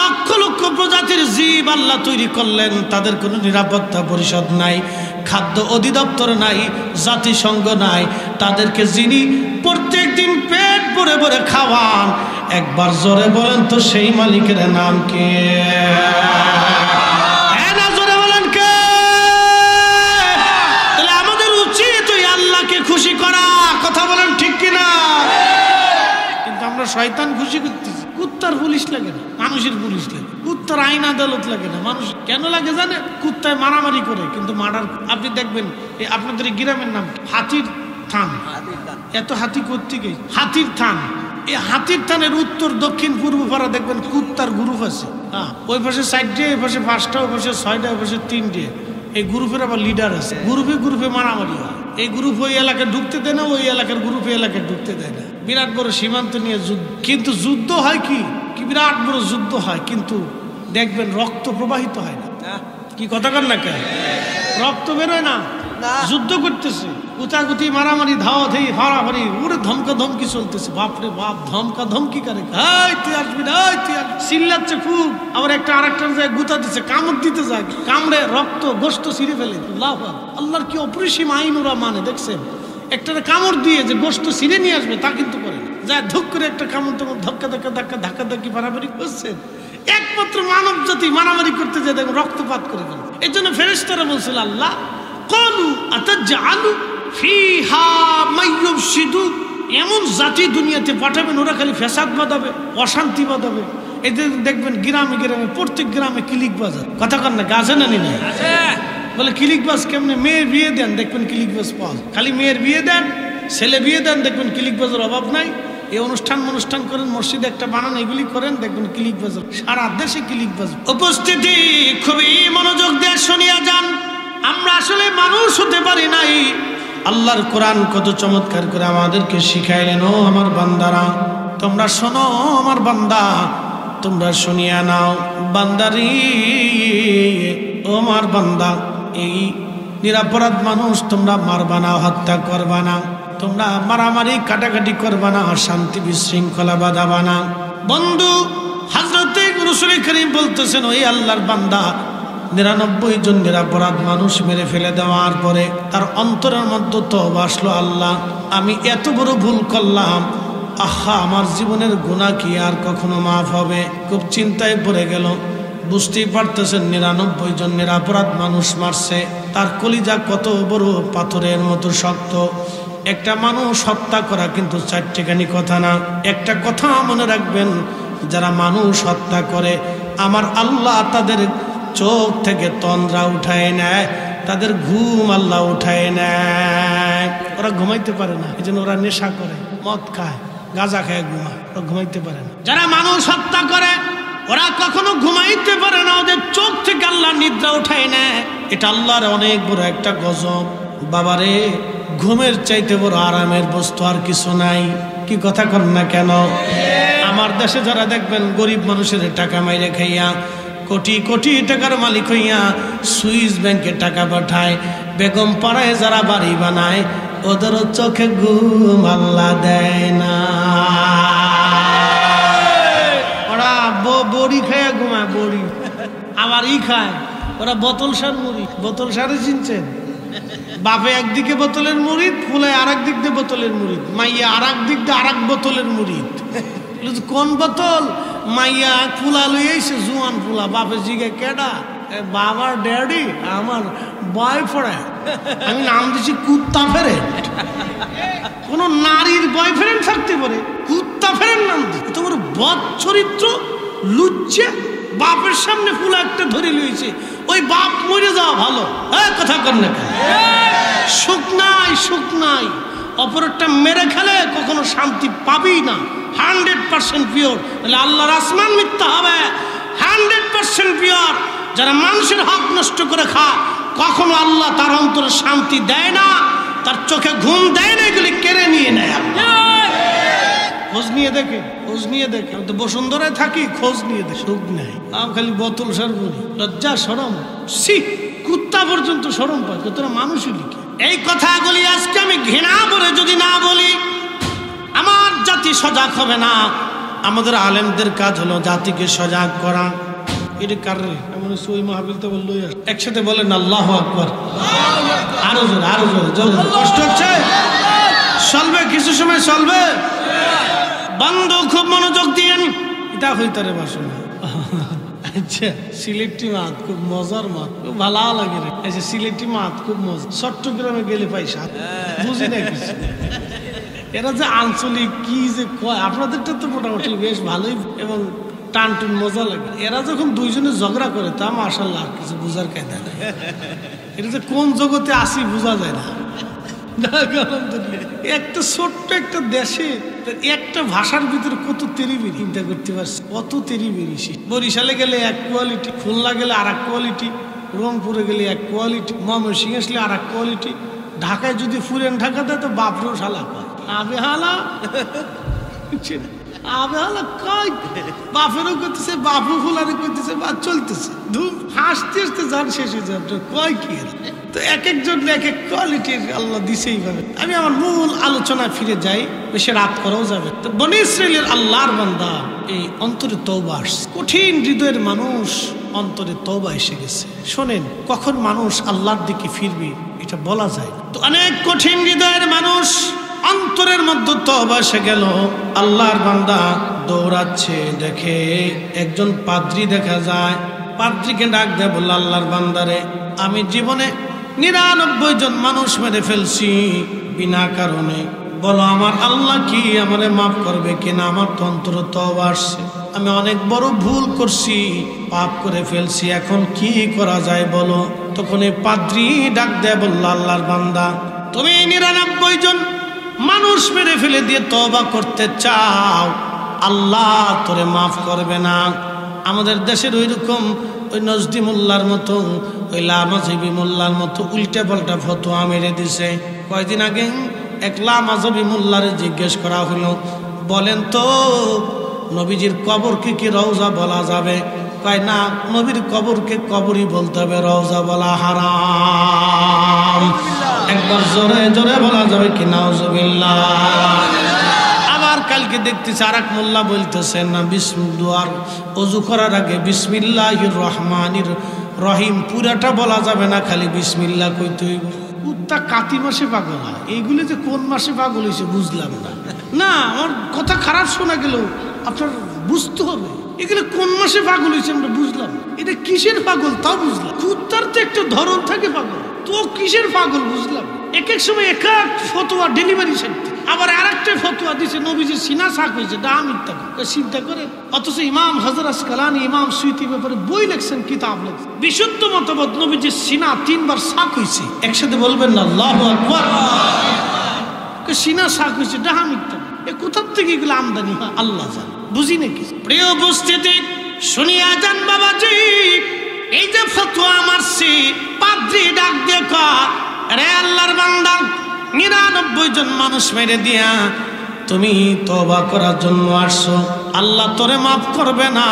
লক্ষ লক্ষ প্রজাতির জীব আল্লাহ তৈরি করলেন, তাদের কোনো নিরাপত্তা পরিষদ নাই, খাদ্য অধিদপ্তর নাই, জাতিসংঘ নাই। তাদেরকে যিনি প্রত্যেক দিন পেট ভরে ভরে খাওয়ান, একবার জোরে বলেন তো সেই মালিকের নাম কে? জোরে বলেন কে? তাহলে আমাদের উচিত ওই আল্লাহকে খুশি করা। কথা বলেন ঠিক কিনা? কিন্তু আমরা শয়তান খুশি করতেছি। কুত্তার পুলিশ লাগে না, মানুষের পুলিশ লাগে। কুত্তার আইন আদালত লাগে না, মানুষ কেন লাগে জানে? কুত্তায় মারামারি করে, কিন্তু মার্ডার। আপনি দেখবেন আপনাদের গ্রামের নাম হাতির থান। এত হাতি করতে গিয়ে হাতির থান, এই হাতির থানের উত্তর দক্ষিণ পূর্ব পাড়া দেখবেন কুত্তার গ্রুপ আছে। ওই পাশে 4টে, ওই পাশে 5টা, ওই পাশে 6টা, ওই পাশে 3টে। এই গ্রুপের আবার লিডার আছে। গ্রুপে গ্রুপে মারামারি হয়। এই গ্রুপ ওই এলাকায় ঢুকতে দেয় না, ওই এলাকার গ্রুপে এলাকায় ঢুকতে দেয় না। বিরাট বড় সীমান্ত নিয়ে যুদ্ধ। কিন্তু যুদ্ধ হয় কি বিরাট বড় যুদ্ধ হয়, কিন্তু দেখবেন রক্ত প্রবাহিত হয় না। কি কথা কর না কেন? রক্ত বেরোয় না, যুদ্ধ করতেছে, কুচাকুচি মারামারি ধাওয়াধাই ফাড়াফাড়ি, ওরে ধমকা ধমকি চলতেছে। বাপরে বাপ, ধমকা ধমকি করে, তুই আসবি না, তুই চিল্লাচ্ছে খুব। আবার একটা আরেকটার যায় গুতা দিচ্ছে, কামড় দিতে যায়, কামড়ে রক্ত গোস্ত ছিঁড়ে ফেলে। আল্লাহর কি অপরিসীম আইন ওরা মানে, দেখছেন? একটা কামড় দিয়ে যে গোস্ত ছিঁড়ে নিয়ে আসবে তা কিন্তু করে না। যা ধুক করে একটা কামড় তোমার ধাক্কা ধাক্কা ধাক্কা ধাক্কা ধাক্কি মারামারি করছেন। একমাত্র মানব জাতি মারামারি করতে যায় দেখুন রক্তপাত করে ফেলে। এই জন্য ফেরেশতারা বলছিল, আল্লাহ ক্বালু আতাজআলু ফিহা মাইয়ুফসিদু, এমন জাতি দুনিয়াতে পাঠাবেন ওরা খালি ফ্যাসাদ বাঁধাবে, অশান্তি বাঁধাবে। এদের দেখবেন গ্রামে গ্রামে, প্রত্যেক গ্রামে ক্লিক বাজার। কথা কন না, গাছে না নিনে বলে ক্লিক বাজ কেমনে? মেয়ের বিয়ে দেন, দেখবেন ক্লিক বাজ পাওয়া। খালি মেয়ের বিয়ে দেন, ছেলে বিয়ে দেন, দেখবেন ক্লিক বাজার অভাব নাই। এই অনুষ্ঠান করেন, মসজিদে একটা বানান, এগুলি করেন, দেখবেন ক্লিক বাজার। সারা দেশে ক্লিক বাজার। উপস্থিতি খুবই মনোযোগ দিয়ে শুনিয়া যান। আমরা আসলে মানুষ হতে পারি নাই। আল্লাহর কোরআন কত চমৎকার করে আমাদেরকে শিখাইলেন। ও আমার বান্দারা, তোমরা শোনো, আমার বান্দা তোমরা শুনিয়া নাও। বান্দারি, ও আমার বান্দা, এই নিরাপরাধ মানুষ তোমরা মারবা না, হত্যা করবা না, তোমরা মারামারি কাটাকাটি করবা না, শান্তি বিশৃঙ্খলা বাঁধাবা না। বন্ধু হযরতে রাসূল করিম বলতেছেন, ওই আল্লাহর বান্দা 99 জন নিরাপরাধ মানুষ মেরে ফেলে দেওয়ার পরে তার অন্তরের মধ্যে তওবা আসলো, আল্লাহ আমি এত বড় ভুল করলাম, আহা আমার জীবনের গুনাহ কি আর কখনো মাফ হবে? খুব চিন্তায় পড়ে গেল। বুঝতেই পারতেছেন 99 জন নিরাপরাধ মানুষ মারছে, তার কলিজা কত বড় পাথরের মতো শক্ত। একটা মানুষ হত্যা করা কিন্তু 4টিখানি কথা না। একটা কথা মনে রাখবেন, যারা মানুষ হত্যা করে আমার আল্লাহ তাদের চোখ থেকে তন্দ্রা উঠায় নেয়, তাদের ঘুম আল্লাহ উঠায় নেয়। ওরা ঘুমাইতে পারে না, এই জন্য ওরা নেশা করে, মদ খায়, গাঁজা খায়, ঘুমায়, ওরা ঘুমাইতে পারে না। যারা মানুষ হত্যা করে ওরা কখনো ঘুমাইতে পারে না, ওদের চোখ থেকে আল্লাহ নিদ্রা উঠায় নেয়। এটা আল্লাহর অনেক বড় একটা গজব। বাবারে, ঘুমের চাইতে বড় আরামের বস্তু আর কিছু নাই। কি কথা কন না কেন? আমার দেশে যারা দেখবেন গরিব মানুষের টাকা মাইরে খাইয়া কোটি কোটি টাকার মালিক হইয়া সুইস ব্যাংকে টাকা পাঠায়, বেগম পাড়ায় যারা বাড়ি বানায়, ওদের চোখে ঘুম আল্লাহ দেয় না। ওরা বড়ি খায় ঘুমায়, বড়ি আবার খায়। ওরা বোতল সার মুড়ি, বোতল সারে চিনছেন? বাপে একদিকে বোতলের মুড়িদ, ফুলে আর এক দিক দিয়ে বোতলের মুড়িদ, মাইয়া আর এক দিক দিয়ে আর এক বোতলের মুড়িদ। কোন বোতল? মাইয়া ফুলা লইয়াছে, জুয়ান ফুলা। বাপে জিগে কেডা? বাবার ড্যাডি, আমার বয়ফ্রেন্ড। আমি নাম দিচ্ছি কুত্তা ফেরেন্ট। কোন নারীর বয়ফ্রেন্ড থাকতে পারে? কুত্তা ফেরেন্ট নাম দিচ্ছে। তোমার বদ চরিত্র, লুচ্চে, বাপের সামনে ফুলা একটা ধরে লইছে। ওই বাপ মরে যাওয়া ভালো। কথা কর না, সুখ নাই, সুখ নাই। অপরটা মেরে খেলে কখনো শান্তি পাবি না। 100% পিওর। তাহলে আল্লাহর আসমান মিথ্যা হবে। 100% পিওর। যারা মানুষের হক নষ্ট করে খায় কখনো আল্লাহ তার অন্তরে শান্তি দেয় না, তার চোখে ঘুম দেয় না, এগুলি কেড়ে নিয়ে নেয়। খোঁজ নিয়ে দেখে, খোঁজ নিয়ে দেখে। আমি তো বসুন্ধরায় থাকি, খোঁজ নিয়ে দেখে সুখ নেই। আমি খালি বোতল সার বলি, লজ্জা শরম, সি কুত্তা পর্যন্ত শরম পায়, তোরা মানুষই লিখে। এই কথাগুলি আজকে আমি ঘৃণা করে যদি না বলি, আমার জাতি সজাগ হবে না। আমাদের আলেমদের কাজ হলো জাতিকে সজাগ করা। এটা কারে এমন ওই মাহফিল তো বললো, একসাথে বলেন আল্লাহু আকবার। আরো জোরে, আরো জোরে, জোরে। কষ্ট হচ্ছে? চলবে, কিছু সময় চলবে। বন্ধু খুব মনোযোগ দিয়েন। এটা হইতারে বাসন। আচ্ছা, সিলেটি মাছ খুব মজার মাছ, খুব ভালো লাগে রে। আচ্ছা, সিলেটি মাছ খুব মজা। চট্টগ্রামে গেলে পাই স্বাদ, বুঝি না কিছু। এরা যে আঞ্চলিক কি যে কয়, আপনাদেরটা তো মোটামুটি বেশ ভালোই এবং টান টুন মজা লাগে। এরা যখন দুইজনে ঝগড়া করে তা মাশাআল্লাহ কিছু বুঝার কায়দা নাই। এটা যে কোন জগতে আসি বোঝা যায় না। একটা ছোট্ট একটা দেশে একটা ভাষার ভিতরে কত তেরিবেরি চিন্তা করতে পারছি, কত তেরিবেরি। বরিশালে গেলে এক কোয়ালিটি, খুলনা গেলে আর এক কোয়ালিটি, রংপুরে গেলে এক কোয়ালিটি, ময়মনসিংহ আসলে আর এক কোয়ালিটি, ঢাকায় যদি ফুরেন ঢাকা দেয় তো বাপরেও শালা কয় আবে হালা, আবে হালা কয়, বাপেরও করতেছে, বাপু ফুলারে করতেছে, বা চলতেছে ধুম হাসতে হাসতে যান শেষ হয়ে যাবে। কয় কি তো এক একজন এক এক কোয়ালিটির আল্লাহ দিছে এইভাবে। আমি আমার মূল আলোচনায় ফিরে যাই, বেশি রাত করাও যাবে। তো বনী ইসরাইলের আল্লাহর বান্দা এই অন্তরে তওবা আসছে, কঠিন হৃদয়ের মানুষ অন্তরে তওবা এসে গেছে। শোনেন, কখন মানুষ আল্লাহর দিকে ফিরবে এটা বলা যায় না। তো অনেক কঠিন হৃদয়ের মানুষ অন্তরের মধ্যে তওবা এসে গেল। আল্লাহর বান্দা দৌড়াচ্ছে, দেখে একজন পাদ্রী দেখা যায়। পাদ্রীকে ডাক দেয়, বলল আল্লাহর বান্দারে, আমি জীবনে 99 জন মানুষ মেরে ফেলছি বিনা কারণে, বলো আমার আল্লাহ কি আমারে মাফ করবে কিনা? আমার তো অন্তরে তওবা আসছে, আমি অনেক বড় ভুল করছি, পাপ করে ফেলছি, এখন কি করা যায় বলো? তখন এই পাদ্রী ডাক দেয়, বলল আল্লাহর বান্দা, তুমি 99 জন মানুষ মেরে ফেলে দিয়ে তওবা করতে চাও, আল্লাহ তোরে মাফ করবে না। আমাদের দেশের ওইরকম ওই নজদি মোল্লার মতো, ওই লামাজবি মোল্লার মতো উল্টা পাল্টা ফতোয়া মেরে দিছে। কয়দিন আগে এক লামাজবি মোল্লারে জিজ্ঞেস করা হলো, বলেন তো নবীজির কবরকে কি রওজা বলা যাবে? কয় না, নবীর কবরকে কবরই বলতে হবে, রওজা বলা হারাম। একবার জোরে জোরে বলা যাবে কি নাউজুবিল্লাহ? আবার কালকে দেখতেছি আর এক মোল্লা বলতেছেন না, দুয়ার ওযু করার আগে বিসমিল্লাহির রহমানির রহিম পুরাটা বলা যাবে না, খালি বিসমিল্লাহ কইতে হইব। কুত্তা কাতি মাসে পাগল হয়, এইগুলি যে কোন মাসে পাগল হয়েছে বুঝলাম না। না, আমার কথা খারাপ শোনা গেল, আপনার বুঝতে হবে এগুলো কোন মাসে পাগল হয়েছে আমরা বুঝলাম। এটা কিসের পাগল তাও বুঝলাম। কুত্তার তো একটা ধরন থাকে পাগল, তো কিসের পাগল বুঝলাম। এক এক সময় এক এক ফতোয়া ডেলিভারি সেন্টার, আবার আর একটা ফতোয়া দিচ্ছে নবীজির সিনা শাক হয়েছে, ডা মিথ্যা। চিন্তা করে, অথচ ইমাম হযরত আসকালানী, ইমাম সুয়ুতী ব্যাপারে বই লেখছেন, কিতাব লেখছেন, বিশুদ্ধ মতবাদ নবীজির সিনা 3 বার শাক হয়েছে। একসাথে বলবেন না আল্লাহু আকবার? সিনা শাক হয়েছে, ডা মিথ্যা। এ কোথার থেকে এগুলো আমদানি হয় আল্লাহ জানে, বুঝি নাকি? প্রিয় উপস্থিতি, শুনিয়া যান বাবাজি, এই যে ফতোয়া মারছি, পাদ্রী ডাক দিয়ে কয়, আরে আল্লাহর বান্দা, 99 জন মানুষ মেরে দিয়া তুমি তওবা করার জন্য আসছো, আল্লাহ তোরে মাফ করবে না।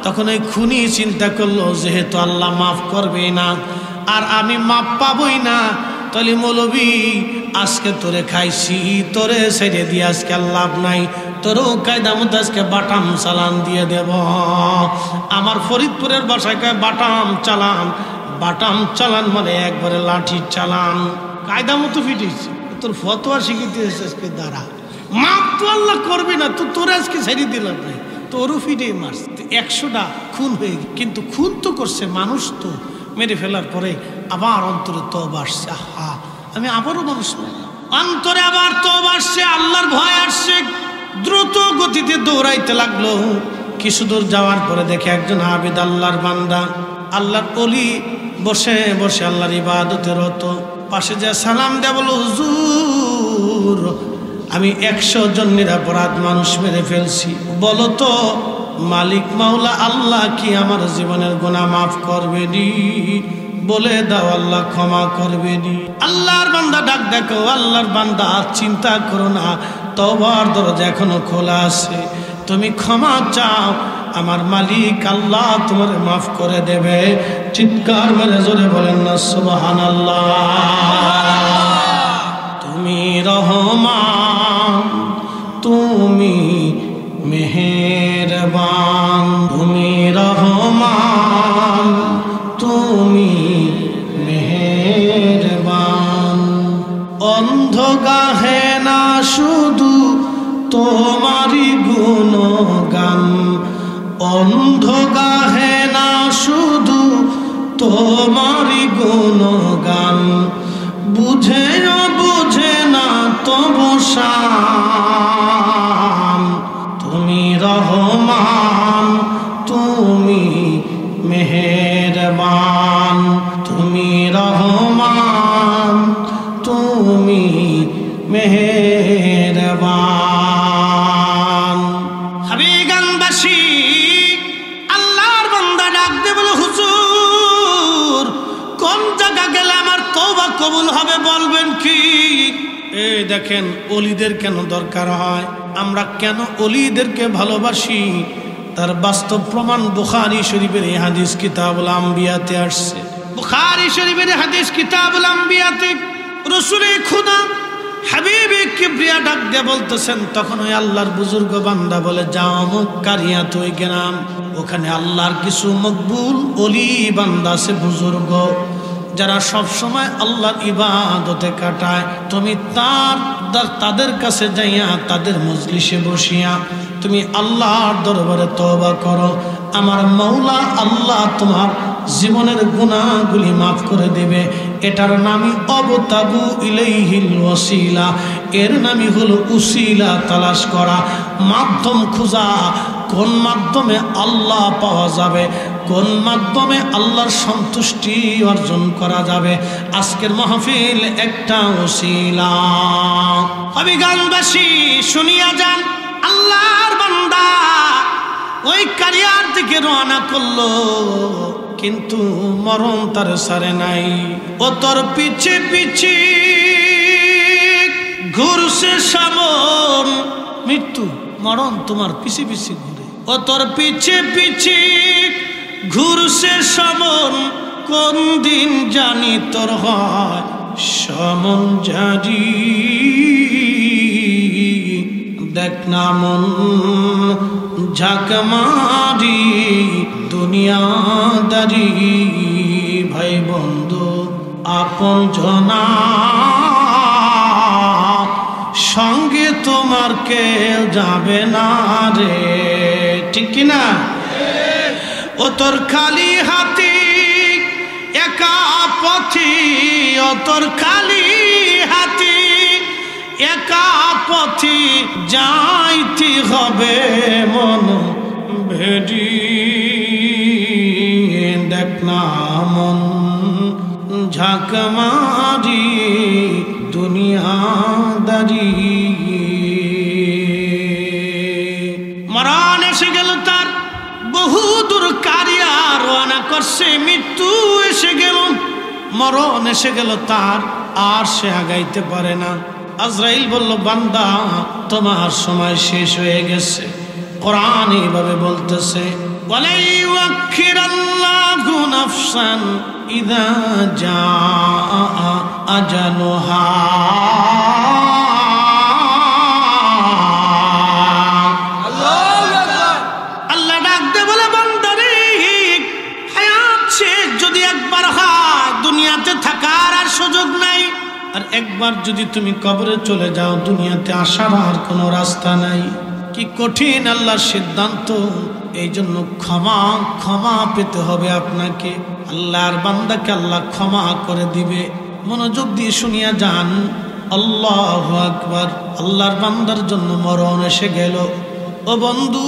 তখন এই খুনি চিন্তা করলো, যেহেতু আল্লাহ মাফ করবে না আর আমি মাফ পাবই না, তাহলে মৌলবী আজকে তোরে খাইছি, তোরে ছেড়ে দিয়ে আজকে লাভ নাই, তোরও কায়দা মতো আজকে বাটাম চালান দিয়ে দেব। আমার ফরিদপুরের বাসায় কয় বাটাম চালান। বাটাম চালান মানে একবারে লাঠি চালান, কায়দা মতো ফিটেছি। তোর ফতোয়া শিখিতে আজকে দ্বারা মাপ তো আল্লাহ করবে না, তো তোর আজকে ছেড়ে দিলাম না, তোরও ফিটে মারছে। 100টা খুন হয়ে, কিন্তু খুন তো করছে মানুষ, তো মেরে ফেলার পরে আবার অন্তরে তওবা আসছে, আহা আমি আবারও মানুষ মারলাম। অন্তরে আবার তওবা আসছে, আল্লাহর ভয় আসছে, দ্রুত গতিতে দৌড়াইতে লাগলো। কিছু দূর যাওয়ার পরে দেখে একজন আবেদ আল্লাহর বান্দা, আল্লাহর ওলি বসে বসে আল্লাহর ইবাদতে রত। পাশে যা সালাম দেয়া বলো, হুজুর হুজুর আমি 100 জন নিরপরাধ মানুষ মেরে ফেলছি, বলো তো মালিক মাওলা আল্লাহ কি আমার জীবনের গুনাহ মাফ করবে নি? বলে দাও আল্লাহ ক্ষমা করবে নি। আল্লাহর বান্দা ডাক দেখো, আল্লাহর বান্দা চিন্তা করো না, তওবার দরজা এখনো খোলা আছে, তুমি ক্ষমা চাও, আমার মালিক আল্লাহ তোমার মাফ করে দেবে। চিৎকার মেরে জোরে বলেন না সুবহানাল্লাহ। তুমি রহমান, তুমি মেহেরবান, তুমি রহমান, তুমি মেহেরবান। অন্ধ গাহে না শুধু তোমারই গুণগান, অন্ধ গাহে না শুধু তোমারই গুণগান, বুঝেও বুঝে না তবু শান। তুমি রহমান, তুমি মেহেরবান, তুমি রহমান, তুমি মেহেরবান। হাবিগানবাসী আল্লাহর বান্দা ডাক দে বলে, হুজুর কোন জায়গা গেলে আমার তওবা কবুল হবে বলবেন কি? এই দেখেন ওলিদের কেন দরকার হয়, আমরা কেন ওলিদেরকে ভালোবাসি, তার বাস্তব প্রমাণ বুখারী শরীফের এই হাদিস কিতাবুল আম্বিয়াতে আসছে। বুখারী শরীফের হাদিস কিতাবুল আম্বিয়াতে রাসূলে খুদা হাবিবে কিবরিয়া ডাক দিয়ে বলতেছেন, তখন ওই আল্লাহর বুজুর্গ বান্দা বলে, যাও অমুক কারিয়াত ওই গ্রাম, ওখানে আল্লাহর কিছু মকবুল ওলি বান্দা আছে, বুজুর্গ, যারা সব সময় আল্লাহর ইবাদতে কাটায়। তুমি তাদের কাছে যাইয়া তাদের মজলিসে বসিয়া তুমি আল্লাহর দরবারে তওবা করো, আমার মাওলা আল্লাহ তোমার জীবনের গুনাহগুলি মাফ করে দেবে। এটার নামই অবতাগু ইলাইহিল ওয়াসিলা, এর নামই হলো উসিলা তালাশ করা, মাধ্যম খোঁজা। কোন মাধ্যমে আল্লাহ পাওয়া যাবে, কোন মাধ্যমে আল্লাহর সন্তুষ্টি অর্জন করা যাবে। আজকের মাহফিল একটা ওসিলা। হবিগঞ্জবাসী শুনিয়া যান, আল্লাহর বান্দা ওই কারিয়ার দিকে রওনা করলো, কিন্তু মরণ তার সারে নাই। ও তোর পিছে পিছে ঘুরছে সামন, মৃত্যু মরণ তোমার পিছে পিছে ঘুরে। ও তোর পিছে পিছে ঘুরছে সামন, কোন দিন জানি তোর হয় সমন জারি। দেখ না মন ঝাঁক মারি দুনিয়াদারি, ভাই বন্ধু আপন জনা সঙ্গে তোমার কেউ যাবে না রে, ঠিক কিনা? ও তোর খালি হাতি একা পথি, ও তোর খালি হাতি একা পথি, যাইতে হবে মন ভেড়ি। দেখ না মন ঝাঁক মারি দুনিয়াদারি। মরণ এসে গেল তার, বহুদূর কারিয়া রওনা করছে, মৃত্যু এসে গেল, মরণ এসে গেল তার, আর সে আগাইতে পারে না। আজরাইল বলল, বান্দা তোমার সময় শেষ হয়ে গেছে। কোরআন এইভাবে বলতেছে, ওয়ালা ইউআখিরাল্লাহু নাফসান ইযা জাআ আজালুহা। আল্লাহ ডাক দে বলে, বান্দারে হায়াত শেষ যদি একবার হয়, দুনিয়াতে থাকার আর সুযোগ নাই। আর একবার যদি তুমি কবরে চলে যাও, দুনিয়াতে আসার আর কোনো রাস্তা নাই। কি কঠিন আল্লাহর সিদ্ধান্ত। এই জন্য ক্ষমা ক্ষমা পেতে হবে আপনাকে। আল্লাহর বান্দাকে আল্লাহ ক্ষমা করে দিবে। মনোযোগ দিয়ে শুনিয়া যান, আল্লাহু আকবার। আল্লাহর বান্দার জন্য মরণ এসে গেল। ও বন্ধু,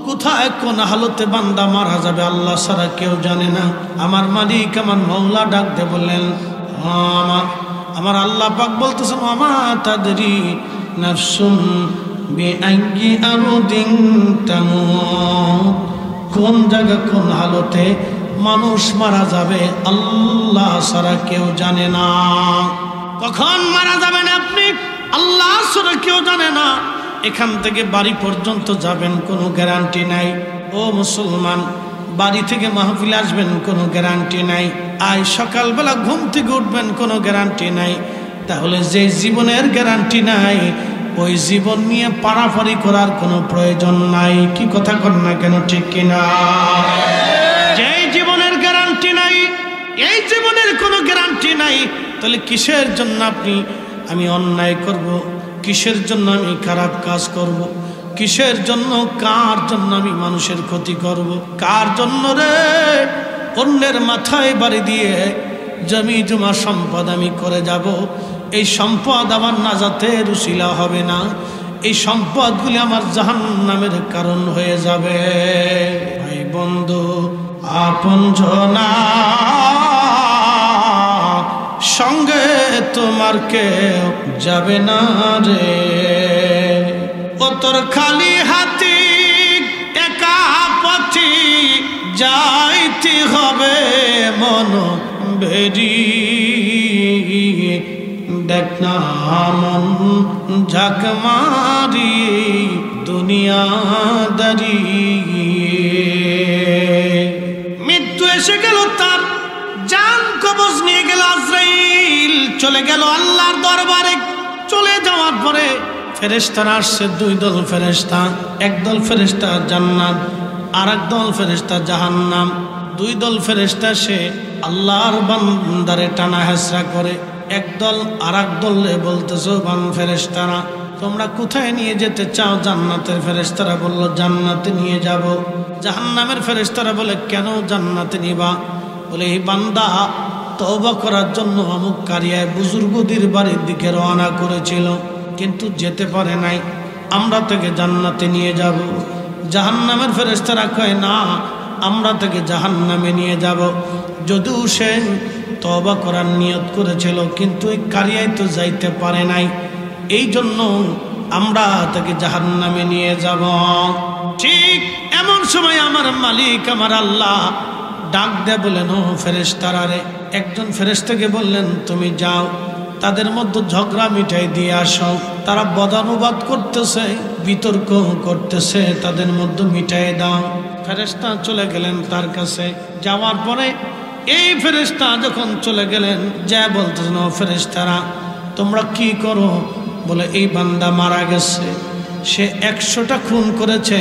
কোথায় কোন হালতে বান্দা মারা যাবে আল্লাহ ছাড়া কেউ জানে না। আমার মালিক আমার মাওলা ডাক দে বললেন, আমার আল্লাহ পাক বলতেছেন ওমা তাদরি নাফসুন বিআইয়ি আরদিন তামুত, কোন জায়গা কোন হালতে মানুষ মারা যাবে আল্লাহ ছাড়া কেউ জানে না। কখন মারা যাবেন আপনি আল্লাহ ছাড়া কেউ জানে না। এখান থেকে বাড়ি পর্যন্ত যাবেন কোনো গ্যারান্টি নাই। ও মুসলমান, বাড়ি থেকে মাহফিলে আসবেন কোনো গ্যারান্টি নাই। আজ সকালবেলা ঘুম থেকে উঠবেন কোনো গ্যারান্টি নাই। তাহলে যে জীবনের গ্যারান্টি নাই ওই জীবন নিয়ে পারাপারি করার কোনো প্রয়োজন নাই। কি কথা কন না কেন, ঠিক কিনা? যেই জীবনের গ্যারান্টি নাই, এই জীবনের কোনো গ্যারান্টি নাই, তাহলে কিসের জন্য আমি অন্যায় করব? কিসের জন্য আমি খারাপ কাজ করব? কিসের জন্য, কার জন্য আমি মানুষের ক্ষতি করব? কার জন্য রে অন্যের মাথায় বাড়ি দিয়ে জমি জমা সম্পদ আমি করে যাব? এই সম্পদ আমার নাজাতের উসিলা হবে না, এই সম্পদগুলি আমার জাহান্নামের কারণ হয়ে যাবে। ভাই বন্ধু আপনজনা সঙ্গে তোমার কেউ যাবে না রে, ও তোর খালি হাতি একা পথি যাইতে হবে মন বেরি, দেখ না মন ঝাঁক মারি দুনিয়াদারি। মৃত্যু এসে গেল, তার জান কবজ নিয়ে গেল আজরাইল, চলে গেল আল্লাহর দরবারে। চলে যাওয়ার পরে ফেরেশতারা আসছে, দুই দল ফেরেশতা, একদল ফেরেশতা জান্নাত আর একদল ফেরেশতা জাহান্নাম। দুই দল ফেরেশতা সে আল্লাহর বান্দারে টানা হেসরা করে। একদল আর এক দলে বলতেছো বান ফেরেশতারা তোমরা কোথায় নিয়ে যেতে চাও? জান্নাতের ফেরেশতারা বলল জান্নাতে নিয়ে যাব। জাহান্নামের ফেরেশতারা বলে কেন জান্নাতে নিবা? বলে এই বান্দা তওবা করার জন্য অমুক কারিয়ায় বুজুর্গদের বাড়ির দিকে রওনা করেছিল, কিন্তু যেতে পারে নাই, আমরা তাকে জান্নাতে নিয়ে যাব। জাহান্নামের ফেরেশতারা কয় না, আমরা তাকে জাহান্নামে নিয়ে যাব। যদিও সে তওবা করার নিয়ত করেছিল, কিন্তু এই কারিয়ায় তো যাইতে পারে নাই, এই জন্য আমরা তাকে জাহান্নামে নিয়ে যাব। ঠিক এমন সময় আমার মালিক আমার আল্লাহ ডাক দেয়, বলেন ও ফেরেশতারা রে। একজন ফেরেশতাকে বললেন তুমি যাও, তাদের মধ্যে ঝগড়া মিটাই দিয়ে আসো। তারা বদানুবাদ করতেছে, বিতর্ক করতেছে, তাদের মধ্যে মিটাই দাও। ফেরেশতা চলে গেলেন তার কাছে। যাওয়ার পরে এই ফেরেশতা যখন চলে গেলেন, যা বলতেছেন ও ফেরেশতারা তোমরা কি করো? বলে এই বান্দা মারা গেছে, সে 100টা খুন করেছে,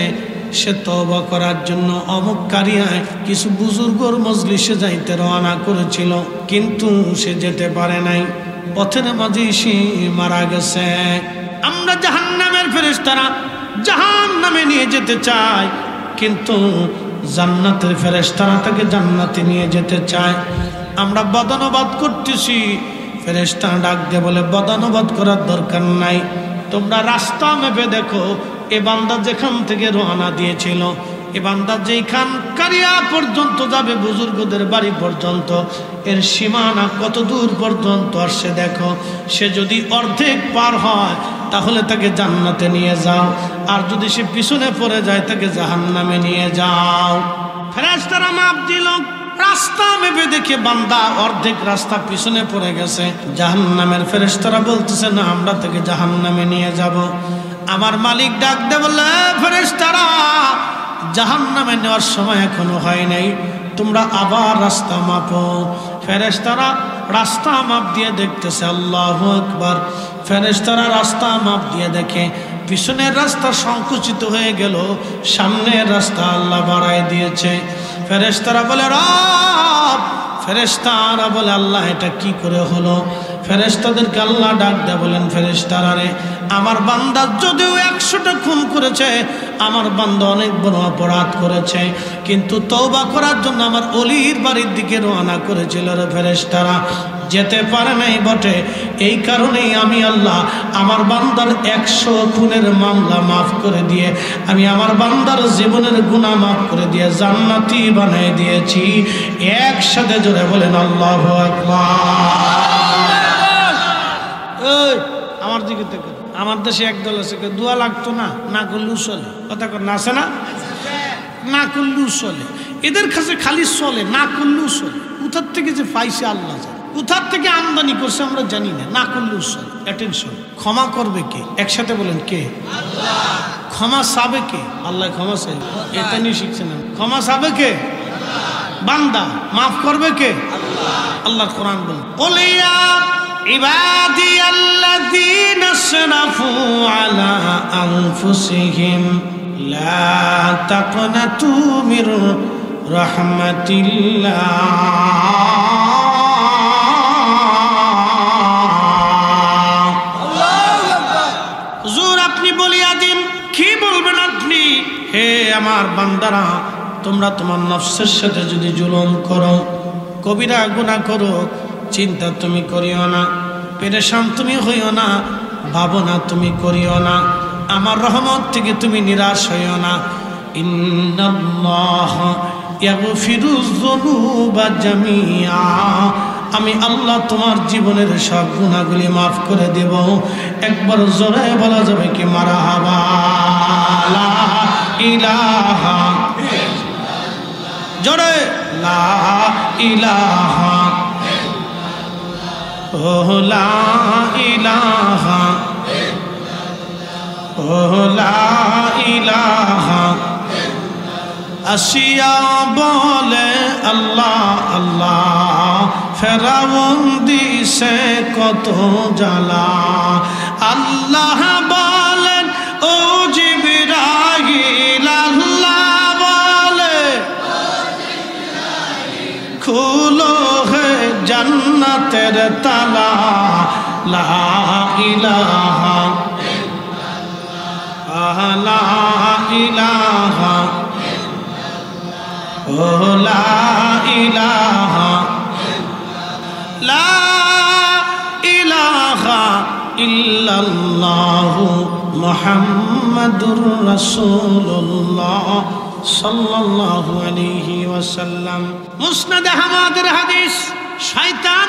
সে তওবা করার জন্য অমুক কারিয়ায় কিছু বুজুর্গর মজলিসে যাইতে রওনা করেছিল, কিন্তু সে যেতে পারে নাই, পথের মাঝেই সে মারা গেছে। আমরা জাহান্নামের ফেরেশতারা জাহান্নামে নিয়ে যেতে চাই, কিন্তু জান্নাতের ফেরেশতারা তাকে জান্নাতে নিয়ে যেতে চায়। আমরা বদানুবাদ করতেছি। ফেরেশতা ডাক দিয়ে বলে বদানুবাদ করার দরকার নাই, তোমরা রাস্তা মেপে দেখো এ বান্দা যেখান থেকে রওনা দিয়েছিল, এ বান্দা যেখান কারিয়া পর্যন্ত যাবে বুজুর্গদের বাড়ি পর্যন্ত, এর সীমানা কত দূর পর্যন্ত আসছে দেখো। সে যদি অর্ধেক পার হয় তাহলে তাকে জান্নাতে নিয়ে যাও, আর যদি সে পিছনে পড়ে যায় তাকে জাহান্নামে নিয়ে যাও। ফেরেশতারা মাপ দিল। রাস্তা মেপে দেখে বান্দা অর্ধেক রাস্তা পিছনে পড়ে গেছে। জাহান্নামের ফেরেশতারা বলতেছে না, আমরা তাকে জাহান্নামে নিয়ে যাব। আমার মালিক ডাক দে বললে ফেরেশতারা জাহান্নামে নেওয়ার সময় এখনো হয় নাই, তোমরা আবার রাস্তা মাপো। ফেরেশতারা রাস্তা মাপ দিয়ে দেখতেছে, আল্লাহু আকবার। ফেরেশতারা রাস্তা মাপ দিয়ে দেখে পিছনের রাস্তা সংকুচিত হয়ে গেল, সামনের রাস্তা আল্লাহ বাড়ায় দিয়েছে। ফেরেশতারা বলে রব, ফেরেশতারা বলে আল্লাহ এটা কি করে হলো? ফেরেশতাদেরকে আল্লাহ ডাক দেয়, বলেন ফেরেশতারা রে, আমার বান্দা যদিও 100টা খুন করেছে, আমার বান্দা অনেক বড় অপরাধ করেছে, কিন্তু তওবা করার জন্য আমার অলির বাড়ির দিকে রওনা করেছিল রে ফেরেশতারা, যেতে পারে নাই বটে। এই কারণেই আমি আল্লাহ আমার বান্দার 100 খুনের মামলা মাফ করে দিয়ে, আমি আমার বান্দার জীবনের গুনাহ মাফ করে দিয়ে জান্নাতি বানিয়ে দিয়েছি। একসাথে জোরে বলেন আল্লাহু আকবার। ওই আমার দিকে থেকে আমার দেশে একদল আছে দোয়া লাগতো না, না করলেও চলে, কথা কর না আছে না, না করলেও চলে, এদের কাছে খালি চলে, না করলেও চলে। কোথার থেকে যে পাইছে আল্লাহ জানে, কোথার থেকে আমদানি করছে আমরা জানি না, না করলেও চলে। অ্যাটেনশন, ক্ষমা করবে কে? একসাথে বলেন কে? আল্লাহ। ক্ষমা চাবে কে? আল্লাহ ক্ষমা চাইবে, এটা নিয়ে শিখছেন। ক্ষমা চাবে কে? বান্দা। মাফ করবে কে? আল্লাহ কোরআন বলেন ওলিয়া ইবাদিয়াল্লাযীনা আসরাফু আলা আনফুসিহিম লা তাকনাতু মির রাহমাতিল্লাহ। হুজুর আপনি বলিয়া দিন, কি বলবেন আপনি? হে আমার বান্দারা, তোমরা তোমার নফসের সাথে যদি জুলুম করো, কবিরা গুনাহ করো, চিন্তা তুমি করিও না, পেরেশান তুমি হইও না, ভাবনা তুমি করিও না, আমার রহমত থেকে তুমি নিরাশ হইও না। ইন্নাল্লাহ ইয়াগফিরুয যুনুবা জামিআ, আমি আল্লাহ তোমার জীবনের সব গুনাহগুলি মাফ করে দেব। একবার জোরে বলা যাবে কি মারহাবা? লা ইলাহা, জোরে লা ইলাহা, ও লা ইলাহা, ও লা ইলাহা। আসিয়া বলে আল্লাহ আল্লাহ, ফেরাউন দিছে কত জ্বালা। আল্লাহ বলেন ও জিবরাইল, আল্লাহ বলে খুলো হে জান্নাতের তালা। লা ইলাহা, লা ইলাহা, ও লা ইলাহা, লা ইলাহা ইল্লাল্লাহু মুহাম্মাদুর রাসূলুল্লাহ সাল্লাল্লাহু আলাইহি ওয়াসাল্লাম। মুসনাদ আহমদের হাদিস, শয়তান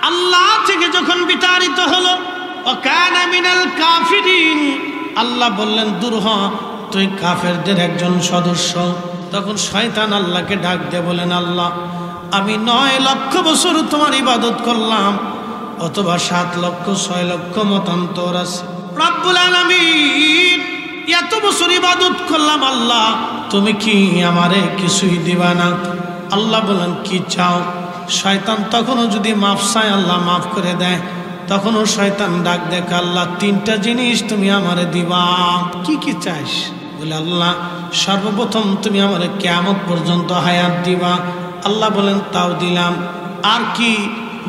আল্লাহ থেকে যখন বিতাড়িত হলো, ওয়াকানা মিনাল কাফিরিন, আল্লাহ বললেন দূর হ, তুই কাফেরদের একজন সদস্য। তখন শয়তান আল্লাহকে ডাক দিয়ে বলেন, আল্লাহ আমি 9 লক্ষ বছর তোমার ইবাদত করলাম, অথবা 7 লক্ষ 6 লক্ষ মতান্তর আছে। রব্বুল আলামিন, এত বছর ইবাদত করলাম আল্লাহ, তুমি কি আমারে কিছুই দিবা না? আল্লাহ বলেন কি চাও? শয়তান তখনও যদি মাফ চায় আল্লাহ মাফ করে দেয়। তখনও শয়তান ডাক দেখ, আল্লাহ 3টা জিনিস তুমি আমারে দিবা। কি কি চাইস? বলে আল্লাহ সর্বপ্রথম তুমি আমারে কিয়ামত পর্যন্ত হায়াত দিবা। আল্লাহ বলেন তাও দিলাম। আর কি?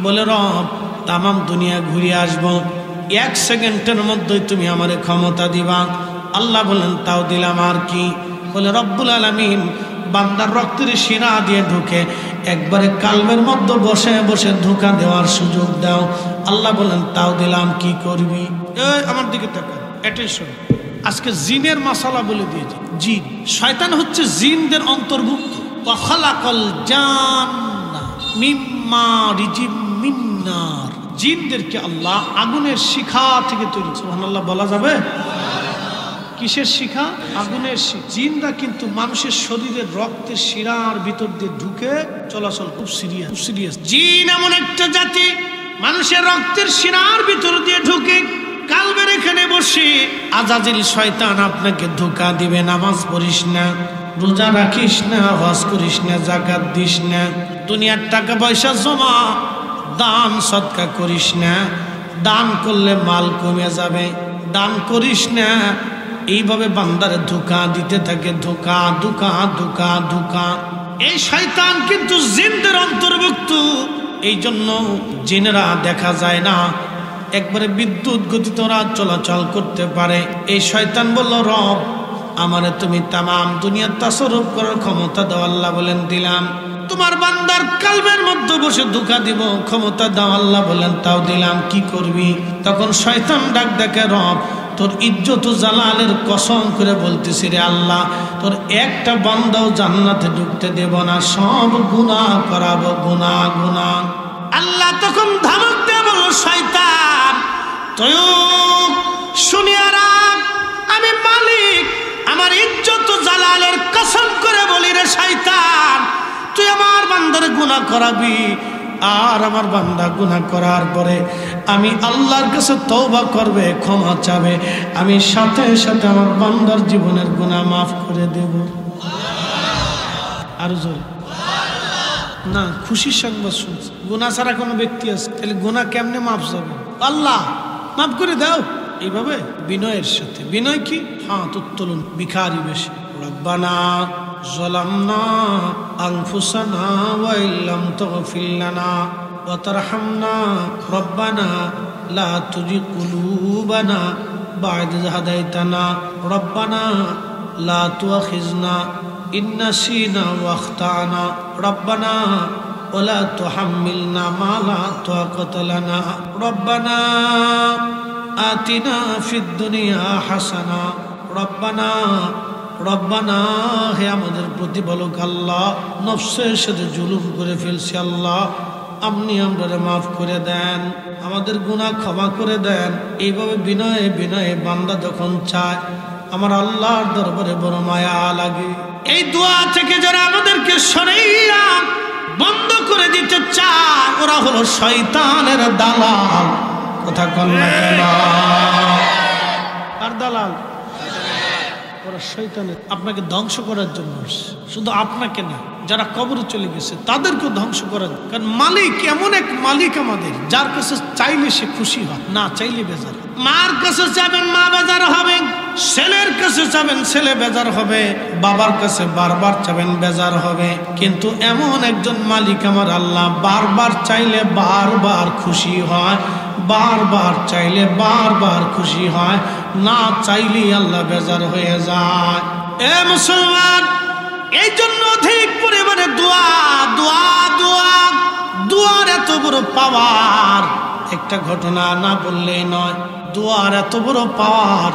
বলে রব তামাম দুনিয়া ঘুরে আসবো, 1 সেকেন্ডের মধ্যেই তুমি আমারে ক্ষমতা দিবা। আল্লাহ বলেন তাও দিলাম। আর কি? বলে রব্বুল আলামিন বান্দার রক্তের শিরা দিয়ে ঢুকে একবারে কালবের মধ্যে বসে বসে ধোঁকা দেওয়ার সুযোগ দাও। আল্লাহ বলেন তাও দিলাম। কি করবি? আমার দিকে তাকান, অ্যাটেনশন। আজকে জিনের মাসালা বলে দিয়েছে। জিন, শয়তান হচ্ছে জিনদের অন্তর্ভুক্ত। ওয়াখালাকাল জান্না মিন মারিজিম মিন নার, জিনদেরকে আল্লাহ আগুনের শিখা থেকে তৈরি। সুবহানাল্লাহ বলা যাবে? কিসের শিখা? আগুনের শিখা। জিনরা কিন্তু মানুষের শরীরের রক্তের শিরার ভিতর দিয়ে ঢুকে চলাচল, খুব সিরিয়াস, খুব সিরিয়াস। জিন এমন একটা জাতি, মানুষের রক্তের শিরার ভিতর দিয়ে ঢুকে কালবের এখানে বসে আজাজিল শয়তান আপনাকে ধোঁকা দিবে। নামাজ পড়িস না, রোজা রাখিস না, হজ করিস না, যাকাত দিস না, দুনিয়ার টাকা পয়সা জমা দান সদকা করিস না, দান করলে মাল কমে যাবে, দান করিস না। এইভাবে বান্দারে ধোঁকা দিতে থাকে, ধোঁকা ধোঁকা ধোঁকা ধোঁকা। এই শয়তান কিন্তু জিনদের অন্তর্ভুক্ত। এই জন্য জিনেরা দেখা যায় না, একবারে বিদ্যুৎ গতিতে ওরা চলাচল করতে পারে। এই শয়তান বলল, রব আমারে তুমি তামাম দুনিয়ার তাসরুফ করার ক্ষমতা দাও। আল্লাহ বলেন দিলাম। তোমার বান্দার কালবের মধ্যে বসে ধোঁকা দিব, ক্ষমতা দাও। আল্লাহ বলেন তাও দিলাম। কি করবি? তখন শয়তান ডাক দেখে, রব তোর ইজ্জত জালালের কসম করে বলতেছি রে আল্লাহ, তোর একটা বান্দাও জান্নাতে ঢুকতে দেব না, সব গুনাহ করাবো, গুনাহ গুনাহ। আল্লাহ তখন ধমক দিয়ে বলল, শয়তান তয়ুব শুনিয়া রাখ, আমি মালিক, আমার ইজ্জত জালালের কসম করে বলি রে শয়তান, তুই আমার বান্দার গুনাহ করাবি, আর আমার বান্দা গুনাহ করার পরে আমি আল্লাহর কাছে তওবা করবে, ক্ষমা চাবে, আমি সাথে সাথে আমার বান্দার জীবনের গুনাহ মাফ করে দেব। আর জোরে না, খুশির সংবাদ শুনছি। গুনাহ ছাড়া কোনো ব্যক্তি আছে, তাহলে গুনাহ কেমনে মাফ যাবে? আল্লাহ মাফ করে দাও, এইভাবে বিনয়ের সাথে। বিনয় কি? হাত উত্তোলন, ভিখারি বেশি। রব্বানা যালামনা আনফুসানা ওয়া ইল্লাম তাগফির লানা ওয়া তারহামনা রব্বানা লা তুজিগ কুলুবানা বা'দা ইয হাদাইতানা রব্বানা লা তুআখিযনা ইন নাসিনা ওয়া আখতানা রব্বানা ওয়া লা তুহাম্মিলনা মা লা তাকাতা লানা রব্বানা আতিনা ফিদ দুনিয়া হাসানা রব্বানা রব্বানা, হে আমাদের প্রতিপালক আল্লাহ, নফসের সাথে জুলুম করে ফেলছি আল্লাহ, আপনি আমরা মাফ করে দেন, আমাদের গুনাহ ক্ষমা করে দেন। এইভাবে বিনয়ে বিনয়ে বান্দা যখন চায়, আমার আল্লাহর দরবারে বড় মায়া লাগে। এই দোয়া থেকে যারা আমাদেরকে সরাইয়া বন্ধ করে দিতে চায়, ওরা হলো শয়তানের দালাল। কথা কন না কেন? আর দালাল ওরা শয়তানের, আপনাকে ধ্বংস করার জন্য আসছে। শুধু আপনাকে না, যারা কবরে চলে গেছে তাদেরকেও ধ্বংস করার। কারণ মালিক এমন এক মালিক আমাদের, যার কাছে চাইলে সে খুশি হয়, না চাইলে বেজার। মার কাছে যাবেন, মা বেজার হবে, ছেলের কাছে যাবেন, ছেলে বেজার হবে, বাবার কাছে বারবার চাবেন, বেজার হবে। কিন্তু এমন একজন মালিক আমার আল্লাহ, বারবার চাইলে বারবার খুশি হয়, বারবার চাইলে বারবার খুশি হয়, না চাইলে আল্লাহ বেজার হয়ে যায়। এ মুসলমান, এই জন্য অধিক পরিমাণে দোয়া দোয়া দোয়া, দোয়ার এত বড় পাওয়ার। একটা ঘটনা না বললেই নয়, দোয়ার এত বড় পাওয়ার।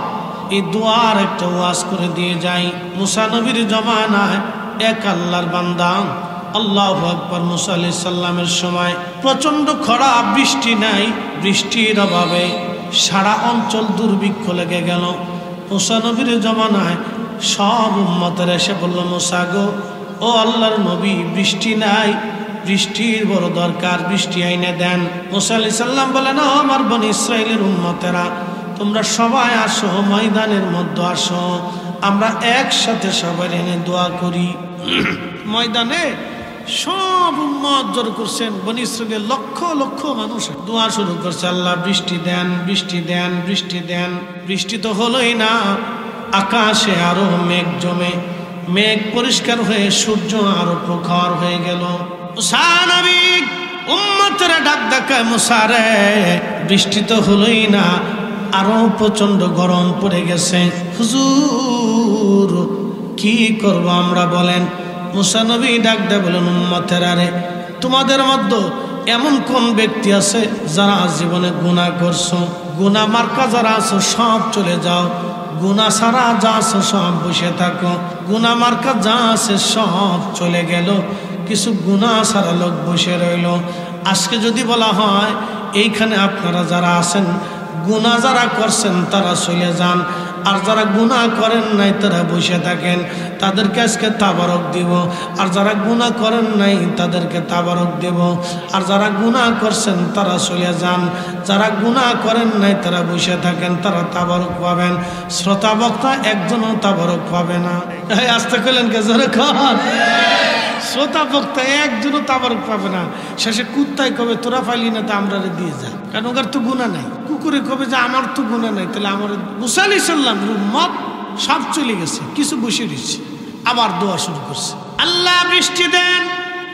এই দোয়ার একটা ওয়াজ করে দিয়ে যাই। মুসা নবীর জমানায় এক আল্লাহর বান্দা, আল্লাহু আকবার, মুসা আলাইহিস সালামের সময় প্রচন্ড খরা, বৃষ্টি নাই, বৃষ্টির অভাবে সারা অঞ্চল দুর্ভিক্ষ লেগে গেল। মুসা নবীর জমানায় সব উম্মতের এসে বলল, মুসা গো, ও আল্লাহর নবী, বৃষ্টি নাই, বৃষ্টির বড় দরকার, বৃষ্টি আইনে দেন। মুসা আলাইহিস সালাম বলেন, ও আমার বনি ইসরাইলের উম্মতেরা, তোমরা সবাই আসো, ময়দানের মধ্যে আসো, আমরা একসাথে সবাই এনে দোয়া করি। ময়দানে সব উম্মত জড়ো করছেন, বনি ইসরাইলের লক্ষ লক্ষ মানুষ দোয়া শুরু করছে, আল্লাহ বৃষ্টি দেন, বৃষ্টি দেন, বৃষ্টি দেন। বৃষ্টি তো হলোই না, আকাশে আরো মেঘ জমে, মেঘ পরিষ্কার হয়ে সূর্য আরো প্রখর হয়ে গেল। মুসা নবী উম্মতরা ডাক দেখায়, মুসা রে, বৃষ্টি তো হলোই না, আরো প্রচন্ড গরম পড়ে গেছে, হুজুর কি করব আমরা বলেন? মুসা নবী ডাক দেয় বলেন, উম্মতেরা রে, তোমাদের মধ্যে এমন কোন ব্যক্তি আছে যারা জীবনে গুনাহ করছো? গুনাহ মার্কা যারা আছো সব চলে যাও, গুনাহ ছাড়া যা আছো সব বসে থাকো। গুনাহ মার্কা যা আছে সব চলে গেল, কিছু গুনাহ ছাড়া লোক বসে রইল। আজকে যদি বলা হয় এইখানে আপনারা যারা আছেন, গুনাহ যারা করছেন তারা চলে যান, আর যারা গুনাহ করেন নাই তারা বসে থাকেন, তাদেরকে আজকে তাবারক দিব। আর যারা গুনাহ করেন নাই তাদেরকে তাবারক দেব। আর যারা গুনাহ করছেন তারা চলে যান, যারা গুনাহ করেন নাই তারা বসে থাকেন, তারা তাবারক পাবেন। শ্রোতা বক্তা একজনও তাবারক পাবে না। আস্তে করলেন কে জোরে কর? শ্রোতা বক্তা একজনও তাবারক পাবে না। শেষে কুত্তায় কবে, তোরা পাইলি না তা আমরা দিয়ে যা, কারণ ওর তো গুনাহ নাই। কুকুরে কবে যে আমার তো গুনাহ নাই, তাহলে আমার মুসা আলাইহিস সালাম উম্মত সব চলে গেছে, কিছু বসে রয়েছে। আবার দোয়া শুরু করছে, আল্লাহ বৃষ্টি দেন।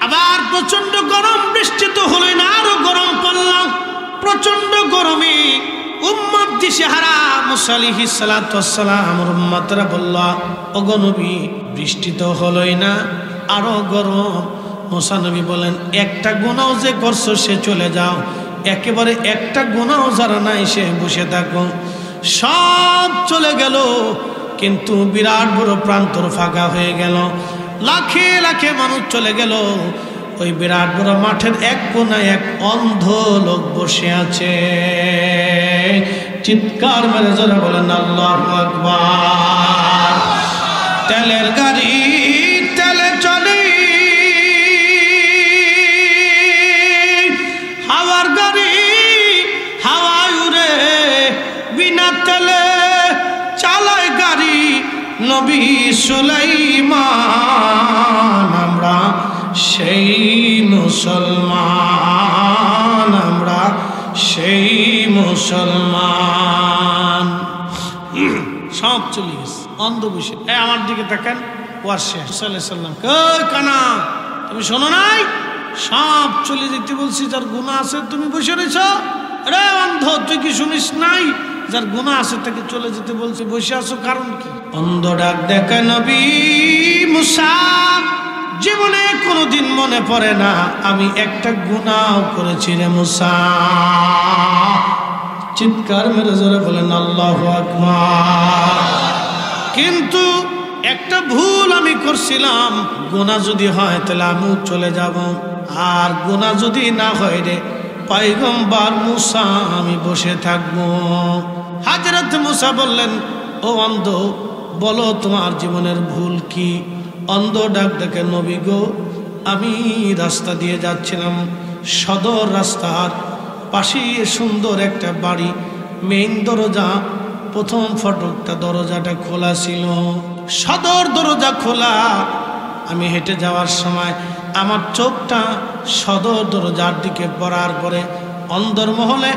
আবার প্রচন্ড গরম, বৃষ্টি তো হলোই না, আরো গরম পড়লাম। প্রচন্ড গরমে উম্মত দিশেহারা। মুসা আলাইহিস সালাতু ওয়াস সালাম উম্মতরা বলল, ওগো নবী, বৃষ্টি তো হলোই না, আরো গরম। মুসা নবী বলেন, একটা গুনাহ যে করছো সে চলে যাও, একেবারে একটা গুনাহ যারা নাই সে বসে থাকো। সব চলে গেল, কিন্তু বিরাট বড় প্রান্তর ফাঁকা হয়ে গেল, লাখে লাখে মানুষ চলে গেল। ওই বিরাট বড় মাঠের এক কোনায় এক অন্ধ লোক বসে আছে। চিৎকার মেরে জোরে বলেন আল্লাহু আকবার। তেলের গাড়ি তেলে চলে, হাওয়ার গাড়ি হাওয়ায় উড়ে, বিনা তেলে চালায় গাড়ি নবী সুলাইমান। আমরা সেই মুসলমান, আমরা সেই মুসলমান। সব চলে গেছে, অন্ধ বসে আমার দিকে দেখেন। ওয়ার শেষ সাল্লাম, কই কানা তুমি শোনো নাই? সব চলে যেতে বলছি, যার গুনাহ আছে তুমি বসে রয়েছ। রে অন্ধ, তুই কি শুনিস নাই? যার গুনাহ আছে তাকে চলে যেতে বলছি, বসে আছো কারণ কি? অন্ধ ডাক দেখে, নবী মুসা, জীবনে কোনোদিন মনে পড়ে না আমি একটা গুনাহ করেছি রে মুসা। চিৎকার মেরে জোরে বলেন আল্লাহু আকবার। কিন্তু একটা ভুল আমি করছিলাম, গুনাহ যদি হয় তাহলে আমিও চলে যাব, আর গুনাহ যদি না হয় রে পয়গম্বর মুসা আমি বসে থাকবো। হযরত মুসা বললেন, ও অন্ধ, বলো তোমার জীবনের ভুল কি? অন্ধ ডাক দেখে, নবী গো, আমি রাস্তা দিয়ে যাচ্ছিলাম, সদর রাস্তার পাশে সুন্দর একটা বাড়ি, মেইন দরজা, প্রথম ফটকটা দরজাটা খোলা ছিল, সদর দরজা খোলা। আমি হেঁটে যাওয়ার সময় আমার চোখটা সদর দরজার দিকে পড়ার পরে অন্দরমহলে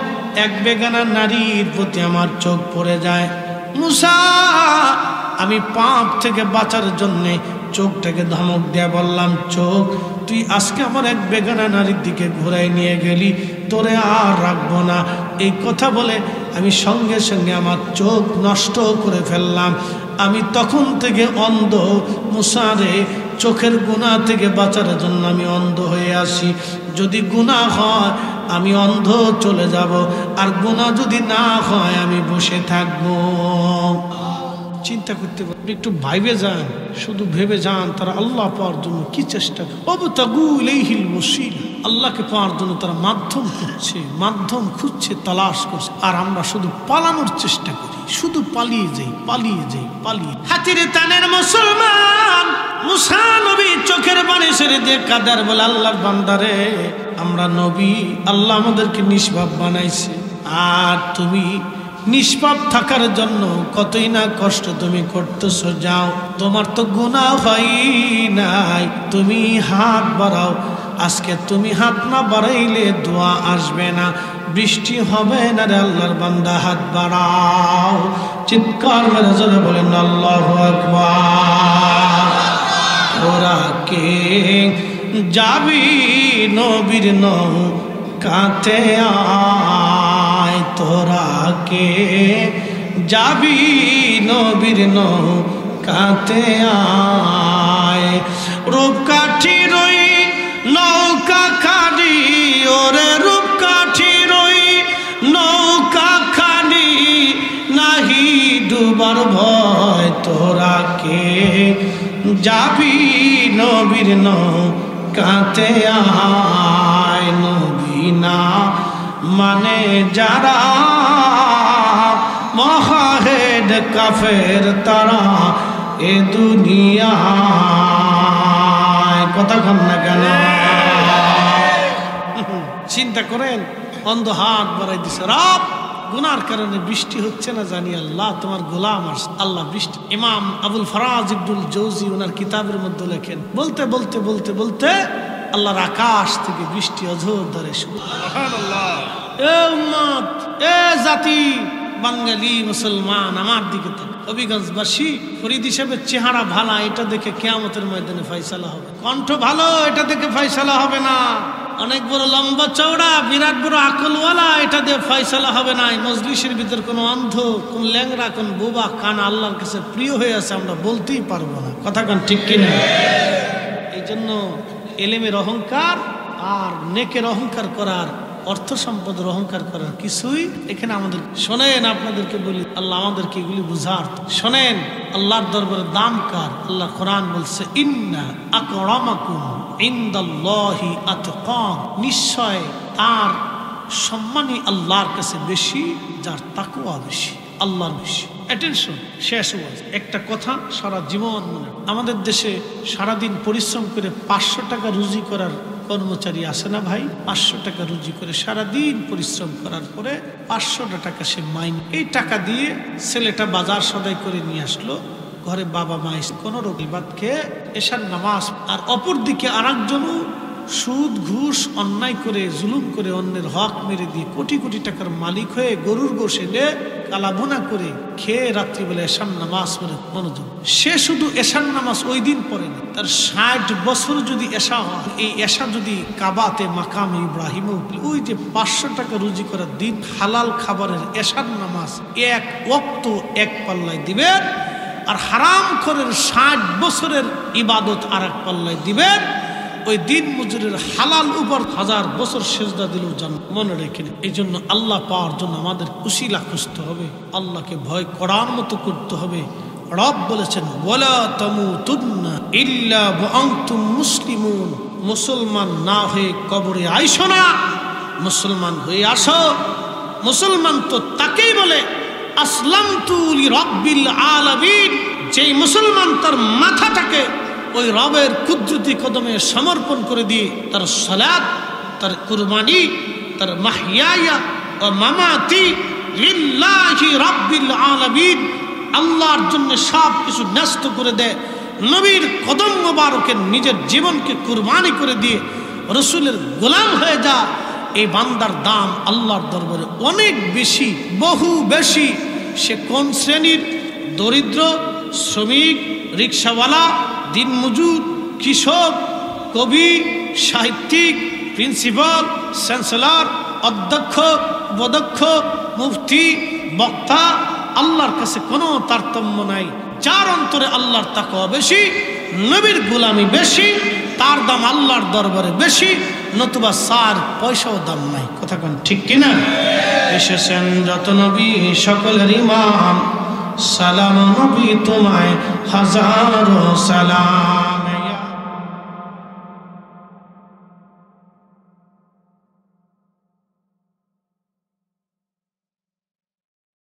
এক বেগানা নারীর প্রতি আমার চোখ পড়ে যায়। মুসা, আমি পাপ থেকে বাঁচার জন্যে চোখটাকে ধমক দিয়ে বললাম, চোখ তুই আজকে আমার এক বেগানা নারীর দিকে ঘুরাই নিয়ে গেলি, তোরে আর রাখবো না। এই কথা বলে আমি সঙ্গে সঙ্গে আমার চোখ নষ্ট করে ফেললাম। আমি তখন থেকে অন্ধ। মুসা রে, চোখের গুনাহ থেকে বাঁচার জন্য আমি অন্ধ হয়ে আসি। যদি গুনাহ হয় আমি অন্ধ চলে যাব, আর গুনাহ যদি না হয় আমি বসে থাকবো। চিন্তা করতে পারেন, একটু ভাইবে যান, শুধু ভেবে যান তারা আল্লাহ পাওয়ার জন্য কি চেষ্টা করে। আল্লাহকে পাওয়ার জন্য তারা মাধ্যম খুঁজছে, তালাশ করছে, আর আমরা শুধু পালানোর চেষ্টা করি, শুধু পালিয়ে যাই। হাতির তানের মুসলমান মুসা নবী চোখের পানি ছেড়ে দিয়ে কাদার বলে, আল্লাহর বান্দারে, আমরা নবী, আল্লাহ আমাদেরকে নিষ্পাপ বানাইছে, আর তুমি নিষ্পাপ থাকার জন্য কতই না কষ্ট তুমি করতেছো। যাও, তোমার তো গুনাহ হয় নাই, তুমি হাত বাড়াও। আজকে তুমি হাত না বাড়াইলে দোয়া আসবে না, বৃষ্টি হবে না রে আল্লাহর বান্দা, হাত বাড়াও। চিৎকার মেরে জোরে বলেন আল্লাহু আকবার। ওরা কে যাবি নবীর নৌকাতে আয়, তোরা কে যাবি নবীর নৌকাতে আয়। রূপকাঠি রই নৌকা খানি, ওরে রূপকাঠি রই নৌকা খানি, নাহি ডুবার ভয়, তোরা কে যাবি নবীর নৌকাতে আয়। নবী না মানে যারা মহাহেড কাফের তারা এ দুনিয়ায়। কথা কন না কেন? চিন্তা করেন, অন্ধ হাত বাড়াই দিছে, রব গুনার কারণে বৃষ্টি হচ্ছে না, জানি আল্লাহ তোমার গোলাম আসছে, আল্লাহ বৃষ্টি। ইমাম আবুল ফরাজ ইবনুল জৌজি ওনার কিতাবের মধ্যে লেখেন, বলতে বলতে বলতে বলতে আল্লাহর আকাশ থেকে বৃষ্টি অঝোর ধরে। সুবহানাল্লাহ। এ উম্মত, এ জাতি, বাঙালি মুসলমান, আমার দিকে হবিগঞ্জবাসী, ফরিদ হিসেবে চেহারা ভালো, এটা দেখে কিয়ামতের ময়দানে ফয়সালা হবে। কণ্ঠ ভালো, এটা দেখে ফয়সালা হবে না। অনেক বড় লম্বা চওড়া, বিরাট বড় আকলওয়ালা, এটা দিয়ে ফয়সালা হবে না। মজলিসের ভিতর কোন অন্ধ, কোন ল্যাংড়া, কোন বোবা কান আল্লাহর কাছে প্রিয় হয়ে আছে, আমরা বলতেই পারবো না। কথা কান ঠিক কিনা? এই জন্য এলেমের অহংকার আর নেকের অহংকার করার, অর্থ সম্পদের অহংকার করার কিছুই এখানে আমাদের। শোনেন, আপনাদেরকে বলি, আল্লাহ আমাদেরকে এগুলি বুঝার। শোনেন, আল্লাহর দরবারে দাম কার? আল্লাহ কোরআন বলছে, ইন্না আকরামাকুম ইনদাল্লাহি আতকাকুম, নিশ্চয় তার সম্মানই আল্লাহর কাছে বেশি যার তাকওয়া বেশি, আল্লাহর বেশি। অ্যাটেনশন, শেষ ওয়াজ। একটা কথা সারা জীবন মনে, আমাদের দেশে সারাদিন পরিশ্রম করে 500 টাকা রুজি করার কর্মচারী আছে না ভাই? 500 টাকা রুজি করে সারাদিন পরিশ্রম করার পরে 500 টাকা সে মাইন, এই টাকা দিয়ে ছেলেটা বাজার সদাই করে নিয়ে আসলো, ঘরে বাবা মা কোনো রবিবাদ খেয়ে এশার নামাজ। আর অপর দিকে আর একজনও সুদ ঘুষ অন্যায় করে জুলুম করে অন্যের হক মেরে দিয়ে কোটি কোটি টাকার মালিক হয়ে গরুর গোশ এনে কালাভুনা করে খেয়ে রাত্রিবেলা এশার নামাজ পড়ে মনোযোগ। সে শুধু এশার নামাজ ওই দিন পড়ে না, তার 60 বছর যদি এশা হয়, এই এশা যদি কাবাতে মাকাম ইব্রাহিম, ওই যে 500 টাকা রুজি করার দিন হালাল খাবারের এশার নামাজ এক ওয়াক্ত এক পাল্লায় দিবেন, আর হারাম খোরের 60 বছরের ইবাদত আর এক পাল্লায় দিবেন। ওই দিন মজুরের হালাল উপর 1000 বছর সেজদা দিলেও জান। মনে রেখে, এই জন্য আল্লাহ পাওয়ার জন্য আমাদের উসিলা খুঁজতে হবে, আল্লাহকে ভয় করার মতো করতে হবে। রব বলেছেন ওয়ালা তামুতুন্না ইল্লা ওয়া আনতুম মুসলিমুন, মুসলমান না হয়ে কবরে আইসো না, মুসলমান হয়ে আসো। মুসলমান তো তাকেই বলে আসলামতু লিরাব্বিল আলামিন, যেই মুসলমান তার মাথাটাকে ওই রবের কুদরতি কদমে সমর্পণ করে দিয়ে তার সালাত, তার কুরবানি, তার মাহইয়া ও মামাতি লিল্লাহি রাব্বিল আলামিন, আল্লাহর জন্য সব কিছু ন্যস্ত করে দেয়, নবীর কদম মোবারকের নিজের জীবনকে কুরবানি করে দিয়ে রসুলের গোলাম হয়ে যা, এই বান্দার দাম আল্লাহর দরবারে অনেক বেশি, বহু বেশি। সে কোন শ্রেণীর? দরিদ্র, শ্রমিক, রিক্সাওয়ালা, দিনমজুর, কৃষক, কবি, সাহিত্যিক, প্রিন্সিপাল, চ্যান্সেলর, অধ্যক্ষ, উপাধ্যক্ষ, মুফতি, বক্তা, আল্লাহর কাছে কোনো তারতম্য নাই। যার অন্তরে আল্লাহর তাকওয়া বেশি, নবীর গোলামি বেশি, তার দাম আল্লাহর দরবারে বেশি, নতুবা 4 পয়সাও দাম নাই। কথা কোন ঠিক কিনা? এসেছেন যত নবী সকলের ইমাম, সালাম নবী তোমায় হাজারো সালাম।